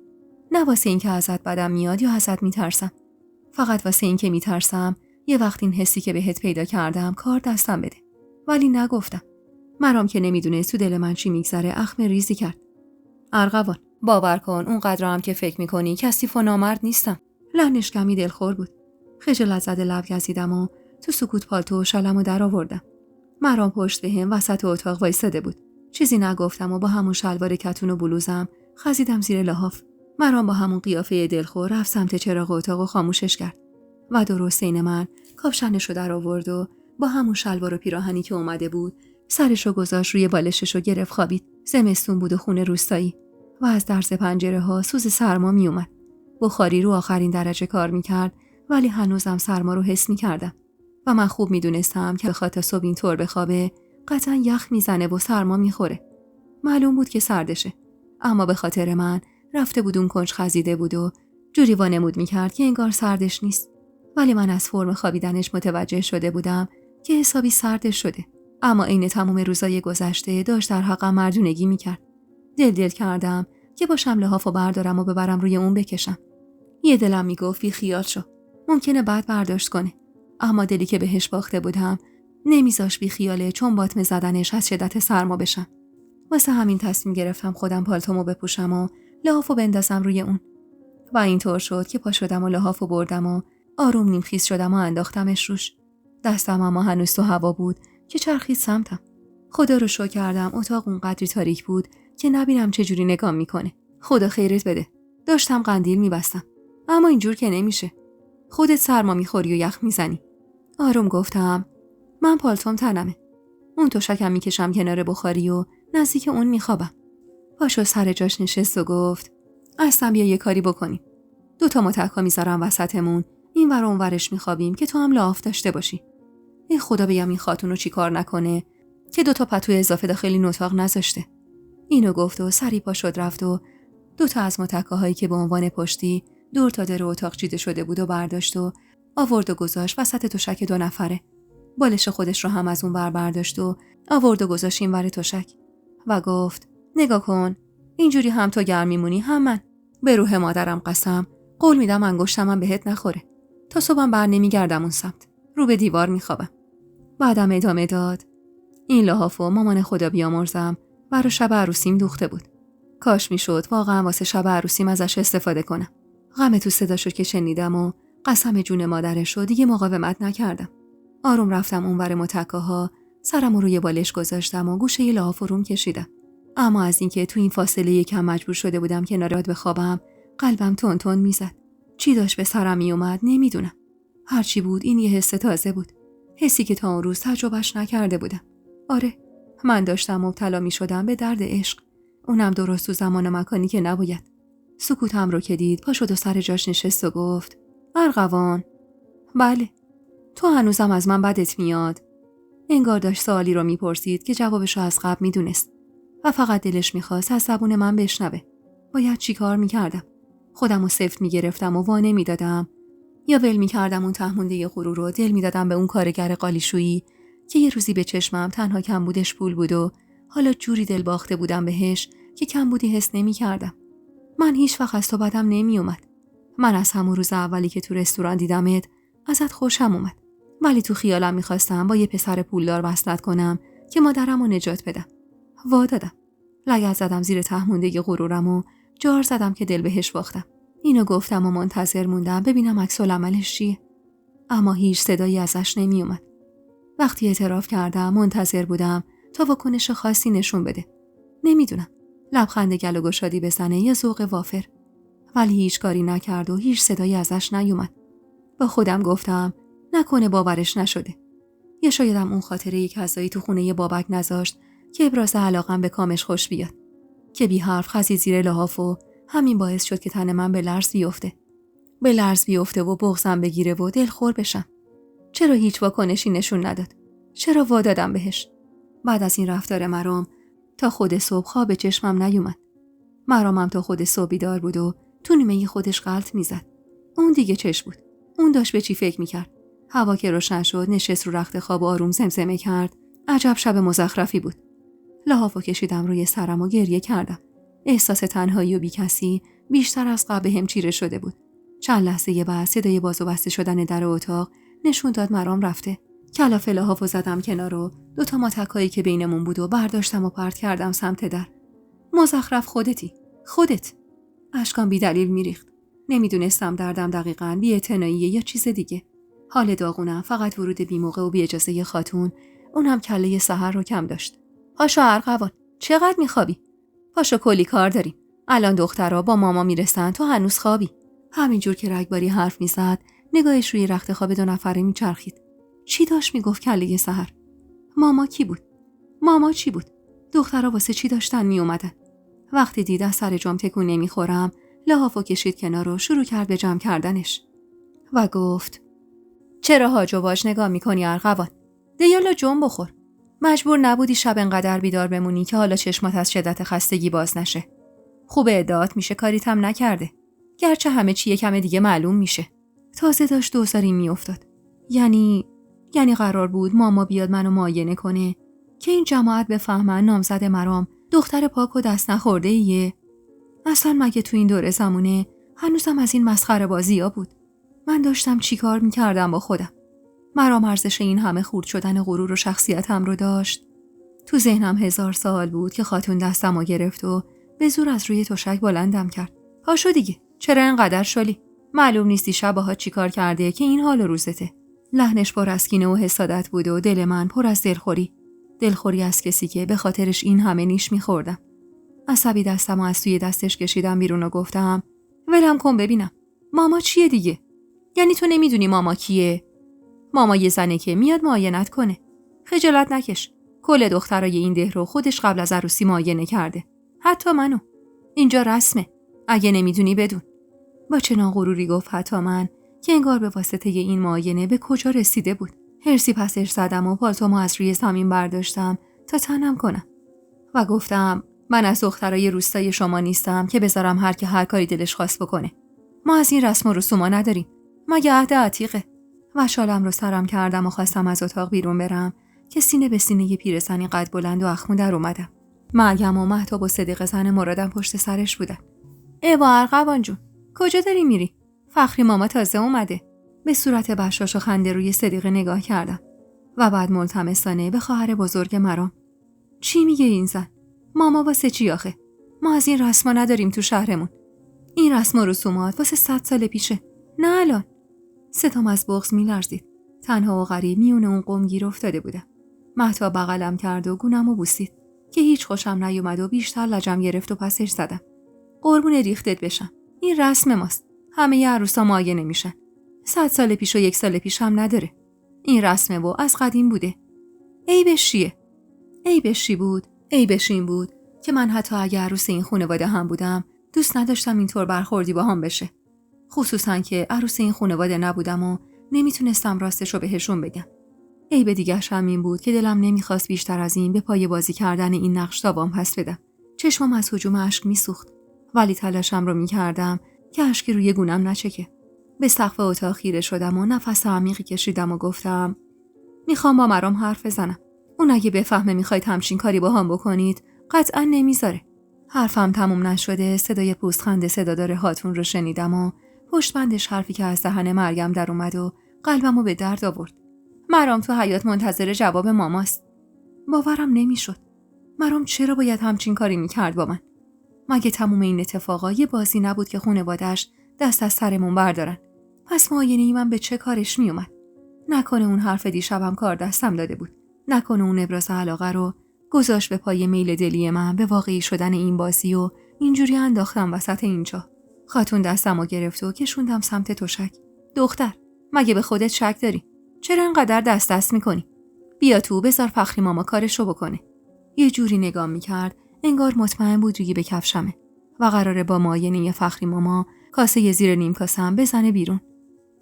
A: نه واسه این که ازت بدم میاد یا ازت میترسم، فقط واسه این که میترسم یه وقت این حسی که بهت پیدا کردم کار دستم بده. ولی نگفتم. مرام که نمیدونه تو دل من چی میگذره اخم ریزی کرد. ارغوان، باور کن اونقدر هم که فکر میکنی کثیف و نامرد نیستم. لحنش کمی دلخور بود. خجالت زده لب گزیدم و تو سکوت پالتو و شالمو در آوردم. مرام پشت بهم وسط اتاق وایساده بود. چیزی نگفتم و با همون شلوار کتون و بلوزم خزیدم زیر لحاف. مرام با همون قیافه دلخور رفت سمت چراغ اتاق و خاموشش کرد و درست عین من کاپشنشو در آورد و با همون شلوار و پیراهنی که اومده بود سرشو گذاشت روی بالششو گرفت خوابید. زمستون بود و خونه روستایی و از درز پنجره ها سوز سرما می اومد. بخاری رو آخرین درجه کار میکرد ولی هنوزم سرما رو حس میکردم و من خوب میدونستم که بخواد تا صبح اینطور بخوابه قطعا یخ میزنه و سرما میخوره. معلوم بود که سردشه، اما به خاطر من رفته بود اون کنج خزیده بود و جوری وانمود میکرد که انگار سردش نیست. ولی من از فرم خوابیدنش متوجه شده بودم که حسابی سردش شده، اما عین تمام روزای گذشته داشت در حقم مردونگی میکرد. دل کردم که باشم لحافو بردارم و ببرم روی اون بکشم. یه دلم میگفت بی خیال شو، ممکنه بعد برداشت کنه، اما دلی که بهش باخته بودم نمیذاش بی خیاله چون باطمه زدنش از شدت سرما بشم. واسه همین تصمیم گرفتم خودم پالتومو بپوشم و لحافو بندازم روی اون و اینطور شد که پا شدم و لحافو بردم و آروم نیمخیز شدم و انداختمش روش. دستم اما هنوز تو هوا بود که چرخید سمتم. خدا رو شکر کردم اتاق اونقدری تاریک بود که نبینم چجوری نگام میکنه. خدا خیرت بده. داشتم قندیل میبستم، اما اینجور که نمیشه. خودت سرما میخوری و یخ میزنی. آروم گفتم من پالتوم تنمه. اون تشکم میکشم کنار بخاری و نزدیک اون میخوابم. پاشو سر جاش نشست و گفت اصلا بیا یه کاری بکنیم. 2 متکا میذارم وسطمون، این ور اون ورش میخوابیم که تو هم لحاف داشته باشی. ای خدا بگم این خاتونو چی کار نکنه که 2 پتو اضافه داخل این اتاق نذاشته. اینو گفت و سری پا شد رفت و 2 از متکاهایی که به عنوان پشتی دور تا در اتاق چیده شده بود و برداشت و آورد و گذاشت وسط تشک 2 نفره. بالش خودش رو هم از اون ور برداشت و آورد و گذاشت این ور تشک و گفت نگاه کن، اینجوری هم تو گرم میمونی هم من. به روح مادرم قسم، قول میدم انگشتم بهت نخوره. تا صبحم بر نمیگردم اون سمت، رو به دیوار میخوابم. بعدم ادامه داد این لحافو مامان خدا بیامرزم برای شب عروسیم دوخته بود. کاش میشد واقعا واسه شب عروسیم ازش استفاده کنم. غم تو صداشو که شنیدم و قسم جون مادرشو دیگه مقاومت نکردم. آروم رفتم اونور متکاها، سرمو روی بالش گذاشتم و گوشه لحاف روم کشیدم. اما از اینکه تو این فاصله یکم مجبور شده بودم کنار راد بخوابم، قلبم تون تون میزد. چی داشت به سرم میومد نمیدونم. هرچی بود این یه حس تازه بود. حسی که تا اون روز تجربهش نکرده بودم. آره، من داشتم مبتلا میشدم به درد عشق. اونم درست تو زمان و مکانی که نباید. سکوتم رو که دید پا شد و سر جاش نشست و گفت ارغوان. بله. تو هنوزم از من بدت میاد؟ انگار داشت سوالی رو میپرسید که جوابشو از قبل میدونست و فقط دلش میخواست از زبون من بشنوه. باید چی کار میکردم؟ خودمو سفت میگرفتم و وانه میدادم یا ول میکردم اون تهمونده غرور رو دل میدادم به اون کارگر قالیشویی که یه روزی به چشمم تنها کمبودش پول بود و حالا جوری دل باخته بودم بهش که کمبودی حس نمیکردم. من هیچ وقت از تو بدم نمیومد. من از همون روز اولی که تو رستوران دیدمت ازت خوشم اومد. ولی تو خیالم میخواستم با یه پسر پولدار وصلت کنم که مادرم رو نجات بدم. وا دادم. لگد زدم زیر تهمونده غرورم و جار زدم که دل بهش باختم. اینو گفتم و منتظر موندم ببینم عکس العملش چیه. اما هیچ صدایی ازش نمیومد. وقتی اعتراف کردم منتظر بودم تا واکنش خاصی نشون بده. نمیدونم. لبخند گل و گشادی بزنه یا ذوق وافر. ولی هیچ کاری نکرد و هیچ صدایی ازش نیومد. با خودم گفتم نکنه باورش نشده. یا شایدم اون خاطره یک کسایی تو خونه بابک نذاشت که ابراز علاقم به کامش خوش بیاد. که بی حرف خزید زیر لحاف و همین باعث شد که تن من به لرز بیفته و بغضم بگیره و دلخور بشم. چرا هیچ واکنشی نشون نداد؟ چرا وا دادم بهش؟ بعد از این رفتار مرام تا خود صبح خواب چشمم نیومد. مرامم تا خود صبح بیدار بود و تو نیمه خودش غلط میزد. اون دیگه چش بود. اون داشت به چی فکر میکرد. هوا که روشن شد نشست رو رخت خواب و آروم زمزمه کرد. عجب شب مزخرفی بود. لحافو کشیدم روی سرم و گریه کردم. احساس تنهایی و بیکسی بیشتر از قبل هم چیره شده بود. چند لحظه بعد صدای باز و بسته شدن در اتاق نشون داد مرام رفته. کلافه لحافو زدم کنار و 2 ماتکایی که بینمون بود و برداشتم و پرت کردم سمت در. مزخرف خودت. اشکام بی دلیل میریخت. نمیدونستم دردم دقیقاً بی‌اعتناییه یا چیز دیگه. حال داغونم فقط ورود بی موقع و بی اجازه خاتون، اونم کله سحر رو کم داشت. پاشو ارغوان، چقدر میخوابی؟ پاشو کلی کار داریم. الان دخترها با ماما میرسن تو هنوز خوابی. همینجور که رگباری حرف میزد نگاهش روی رخت خواب 2 نفره میچرخید. چی داشت میگفت کله سحر؟ ماما کی بود؟ ماما چی بود؟ دخترها واسه چی داشتن میومدن؟ وقتی دید از سر جام تکون نمیخورم لحافو کشید کنار و شروع کرد به جمع کردنش و گفت چرا هاج و واج نگاه میکنی ارغوان؟ دیالا جون بخور. مجبور نبودی شب انقدر بیدار بمونی که حالا چشمات از شدت خستگی باز نشه. خوب ادعات میشه کاریت هم نکرده. گرچه همه چی یکم دیگه معلوم میشه. تازه داشت دوزاری میافتاد. یعنی قرار بود ماما بیاد منو معاینه کنه که این جماعت بفهمن نامزد مرام دختر پاک و دست نخورده ایه. اصلا مگه تو این دوره زمونه هنوزم از این مسخره بازی‌ها بود؟ من داشتم چی کار میکردم با خودم؟ مرام ارزش این همه خورد شدن غرور و شخصیتم رو داشت. تو ذهنم 1000 سوال بود که خاتون دستمو گرفت و به زور از روی تشک بلندم کرد. پاشو دیگه، چرا اینقدر شلی؟ معلوم نیستی شبها چی کار کرده که این حال و روزته. لحنش پر از کینه و حسادت بود و دل من پر از دلخوری از کسی که به خاطرش این همه نیش می‌خوردم. عصبی دستمو از توی دستش کشیدم بیرون و گفتم ولم کن ببینم. ماما چیه دیگه؟ یعنی تو نمیدونی ماما کیه؟ ماما یه زنه که میاد معاینت کنه. خجالت نکش. کل دخترای این ده رو خودش قبل از عروسی معاینه کرده. حتی منو. اینجا رسمه. اگه نمیدونی بدون. با چنان غروری گفت حتی من که انگار به واسطه این معاینه به کجا رسیده بود. هرسی پسش زدم و پالتومو از روی زمین برداشتم تا تنم کنم و گفتم من از دخترای روستای شما نیستم که بذارم هر که هر کاری دلش خواست بکنه. ما از این رسم و رسوما نداریم. مگه عهد عتیقه. و شالم رو سرم کردم و خواستم از اتاق بیرون برم که سینه به سینه یه پیرزنی قد بلند و اخمو در اومدم. مریم و مهتاب و صدیق زن مرادم پشت سرش بودن. ایوا ارغوان جون، کجا داری میری؟ فخری ماما تازه اومده. به صورت بشاش و خنده روی صدیق نگاه کردم و بعد ملتمسانه به خواهر بزرگ مرام. چی میگه این زن؟ ماما واسه چی آخه؟ ما از این رسما نداریم تو شهرمون. این رسم و رسومات واسه 100 سال پیشه. نه الان. ستم از بغض میلرزید. تنها و غریب میون اون قوم گیر افتاده بودم. مهتاب بغلم کرد و گونمو بوسید که هیچ خوشم نیومد و بیشتر لجم گرفت و پسش زدم. قربون ریختت بشم. این رسم ماست. همه عروسا معاینه میشن. 100 سال پیش و 1 سال پیش هم نداره. این رسمه و از قدیم بوده. عیبش چیه؟ عیبش این بود که من حتی اگه عروس این خانواده هم بودم دوست نداشتم اینطور برخوردی با هم بشه. خصوصا که عروس این خانواده نبودم و نمیتونستم راستشو بهشون بگم. عیب دیگرش هم این بود که دلم نمیخواست بیشتر از این به پای بازی کردن این نقش تاوان پس بدم. چشمم از هجوم اشک میسوخت، ولی تلاشم رو میکردم که اشکی روی گونم نچکه. به سقف اتاق خیره شدم و نفس عمیقی کشیدم و گفتم میخوام با مرام حرف بزنم. اون اگه بفهمه میخواید همچین کاری با هم بکنید قطعا نمیذاره. حرفم تموم نشده صدای پوزخند صدادار هاتون رو شنیدم و پشت بندش حرفی که از دهن مریم در اومد و قلبمو به درد آورد. مرام تو حیاط منتظر جواب ماماست. باورم نمیشد. مرام چرا باید همچین کاری میکرد با من؟ مگه تموم این اتفاقا یه بازی نبود که خانواده‌اش دست از سرمون بردارن؟ پس معاینه من به چه کارش میومد؟ نکنه اون حرف دیشبم کار دستم داده بود. نکنه اون ابراز علاقه رو گذاشت به پای میل دلی من به واقعی شدن این بازی و اینجوری انداختم وسط اینجا. خاتون دستمو گرفت و کشوندم سمت تشک. دختر، مگه به خودت شک داری؟ چرا انقدر دست میکنی؟ بیا تو، بذار فخری ماما کارشو بکنه. یه جوری نگاه میکرد انگار مطمئن بود ریگی به کفشمه و قراره با معاینه فخری ماما کاسه زیر نیم کاسم بزنه بیرون.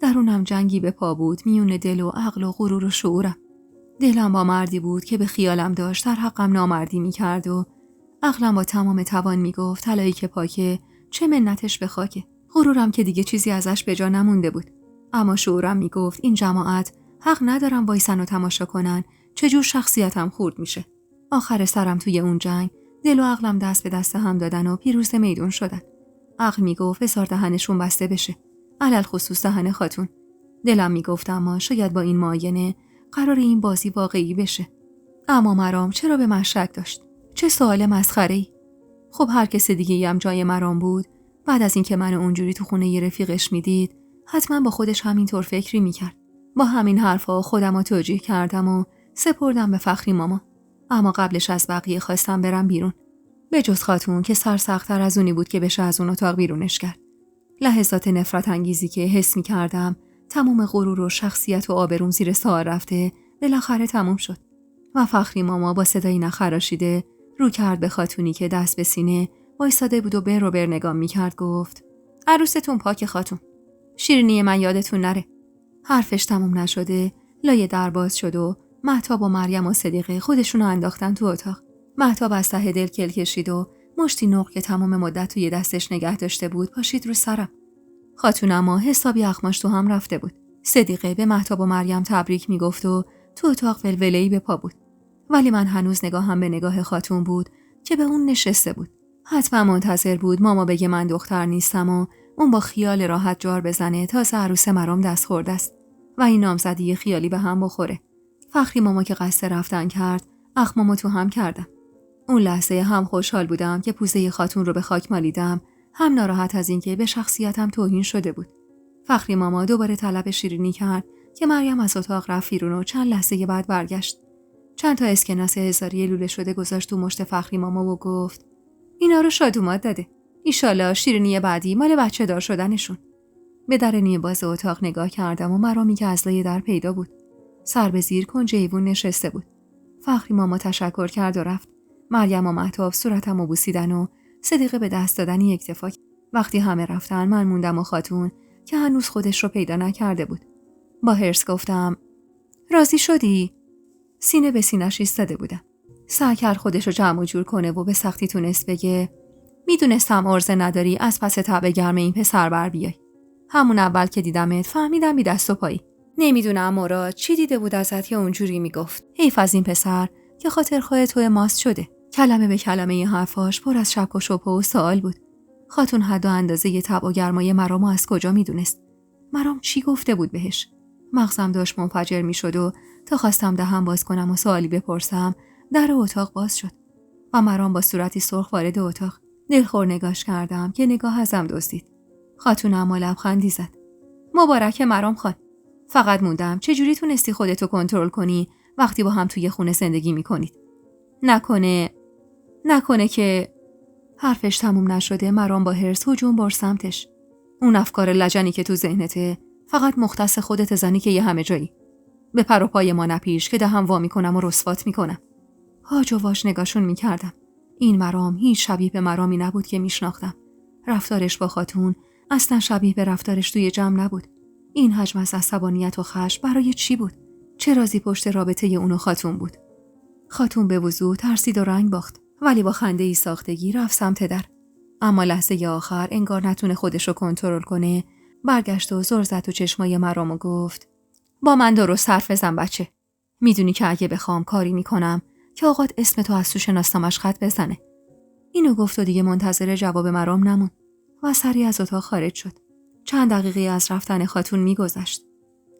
A: درونم جنگی به پا بود میون دل و عقل و غرور و شعورم. دلم با مردی بود که به خیالم داشت در حقم نامردی میکرد و عقلم با تمام توان میگفت طلایی که پاکه چه منتش به خاکه. غرورم که دیگه چیزی ازش به جا نمونده بود، اما شعورم میگفت این جماعت حق ندارن وایسن و تماشا کنن چجور شخصیتم خورد میشه. آخر سرم توی اون جنگ دل و عقلم دست به دست هم دادن و پیروز میدون شدن. عقل میگفت بذار دهنشون بسته بشه، علل خصوص دهن خاتون. دلم میگفت اما شاید با این معاینه قرار این بازی واقعی بشه. اما مرام چرا به من شک داشت؟ چه سوال مسخره‌ای. خب هر کس دیگه‌ای هم جای مرام بود بعد از اینکه من اونجوری تو خونه ی رفیقش میدید حتما با خودش همینطور فکری میکرد. با همین حرفا خودم رو توجیه کردم و سپردم به فخری ماما. اما قبلش از بقیه خواستم برم بیرون، به جز خاتون که سرسخت‌تر از اونی بود که بشه از اون اتاق بیرونش کرد. لحظات نفرت انگیزی که حس می‌کردم تمام غرور و شخصیت و آبروم زیر سوال رفته بالاخره تموم شد و فخری ماما با صدایی نخراشیده رو کرد به خاتونی که دست به سینه وایساده بود و بر نگاه می‌کرد. گفت عروستون پاک خاتون، شیرینی من یادتون نره. حرفش تموم نشده لایه در باز شد و مهتاب و مریم و صدیقه خودشونو انداختن تو اتاق. مهتاب از ته دل کل کشید و مشتی نقل که تمام مدت توی دستش نگه داشته بود پاشید رو سرم. خاتون اما حسابی اخماش تو هم رفته بود. صدیقه به مهتاب و مریم تبریک میگفت و تو اتاق ولوله‌ای به پا بود. ولی من هنوز نگاهم به نگاه خاتون بود که به اون نشسته بود. حتما منتظر بود ماما بگه من دختر نیستم و اون با خیال راحت جار بزنه تازه عروس مرام دست خورده است و این نامزدی خیالی به هم بخوره. فخری ماما که قصد رفتن کرد اخمامو تو هم کردم. اون لحظه هم خوشحال بودم که پوزه خاتون رو به خاک مالیدم، هم ناراحت از اینکه به شخصیتم توهین شده بود. فخری ماما دوباره طلب شیرینی کرد که مریم از اتاق رفت بیرون و چند لحظه بعد برگشت. چند تا اسکناس هزاری لوله شده گذاشت تو مشت فخری ماما و گفت اینا رو شادومات داده. ایشالا شیرینی بعدی مال بچه دار شدنشون. به در نیمه باز اتاق نگاه کردم و مرامی که از لای در پیدا بود. سر به زیر کنج ایوون نشسته بود. فخری ماما تشکر کرد و رفت. مریم و مهتاب صورتمو بوسیدن و صدیقه به دست دادنی اکتفا کرد. وقتی همه رفتن من موندم و خاتون که هنوز خودش رو پیدا نکرده بود. با حرص گفتم راضی شدی؟ سینه به سینه‌اش ایستاده بودم. سعی کرد خودش رو جمع و جور کنه و به سختی تونست بگه میدونستم عرضه نداری از پس تعب گرم این پسر بر بیای. همون اول که دیدمت فهمیدم بی دست و پایی. نمیدونم مراد چی دیده بود ازت یا اونجوری میگفت. حیف از این پسر که خاطرخواه تو ماست شده. کلمه به کلمه این حرفاش پر از شک و شبهه و سوال بود. خاتون حد و اندازه طبع و گرمای مرامو از کجا میدونست؟ مرام چی گفته بود بهش؟ مغزم داشت منفجر میشد و تا خواستم دهن باز کنم و سوالی بپرسم در اتاق باز شد و مرام با صورتی سرخ وارد اتاق. دلخور نگاش کردم که نگاه ازم دزدید. خاتون اما لبخندی زد. مبارک مرام خان. فقط موندم چجوری تونستی خودتو کنترل کنی وقتی با هم توی خونه زندگی میکنید؟ نکنه که حرفش تموم نشده مرام با حرص هجوم بر سمتش. اون افکار لجنی که تو ذهنته فقط مختص خودت زنی که یه همه جایی. به پر و پای ما نپیش که دهم وا میکنم و رسوات میکنم. هاج و واج نگاشون میکردم. این مرام هیچ شبیه به مرامی نبود که میشناختم. رفتارش با خاتون اصلا شبیه به رفتارش توی جمع نبود. این حجم از عصبانیت و خشم برای چی بود؟ چه رازی پشت رابطه اون و خاتون بود؟ خاتون به وضوح ترسید و رنگ باخت، ولی با خنده‌ای ساختگی رفت سمت در. اما لحظه آخر انگار نتونه خودشو کنترل کنه، برگشت و زل زد تو چشمای مرام و گفت: با من درست حرف بزن بچه. میدونی که اگه بخوام کاری میکنم که آقات اسم تو از تو شناسنامش خط بزنه. اینو گفت و دیگه منتظر جواب مرام نمون و سریع از اتاق خارج شد. چند دقیقه از رفتن خاتون میگذشت،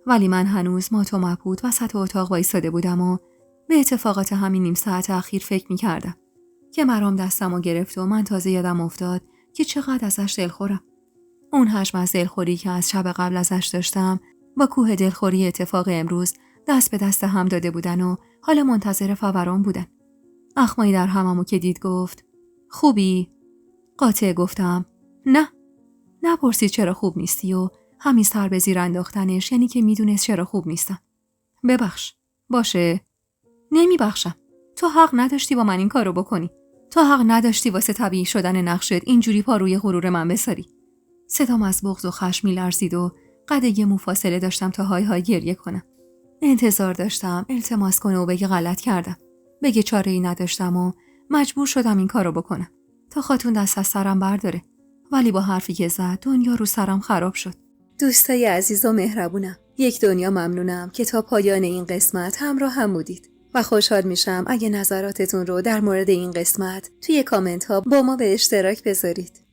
A: ولی من هنوز مات و مبهوت وسط اتاق وایساده بودم و به اتفاقات همین نیم ساعت اخیر فکر میکردم که مرام دستمو گرفت و من تازه یادم افتاد که چقدر ازش دلخورم. اون حجم از دلخوری که از شب قبل ازش داشتم با کوه دلخوری اتفاق امروز دست به دست هم داده بودن و حالا منتظر فوران بودن. اخمایی در هممو که دید گفت: خوبی؟ قاطع گفتم: نه. نپرسید چرا خوب نیستی و همین سر به زیر انداختنش یعنی که میدونست چرا خوب نیستم. ببخش. باشه. نمیبخشم. تو حق نداشتی با من این کارو بکنی. تو حق نداشتی واسه طبیعی شدن نقشت اینجوری پا روی غرور من بساری. صدام از بغض و خشم میلرزید و قد یه مو فاصله داشتم تا های های گریه کنم. انتظار داشتم التماس کنه و بگه غلط کردم. بگه چاره‌ای نداشتم و مجبور شدم این کارو بکنم تا خاتون دست از سرم برداره. ولی با حرفی که زد دنیا رو سرم خراب شد. دوستای عزیز و مهربونم، یک دنیا ممنونم که تا پایان این قسمت همراه هم بودید و خوشحال میشم اگه نظراتتون رو در مورد این قسمت توی کامنت ها با ما به اشتراک بذارید.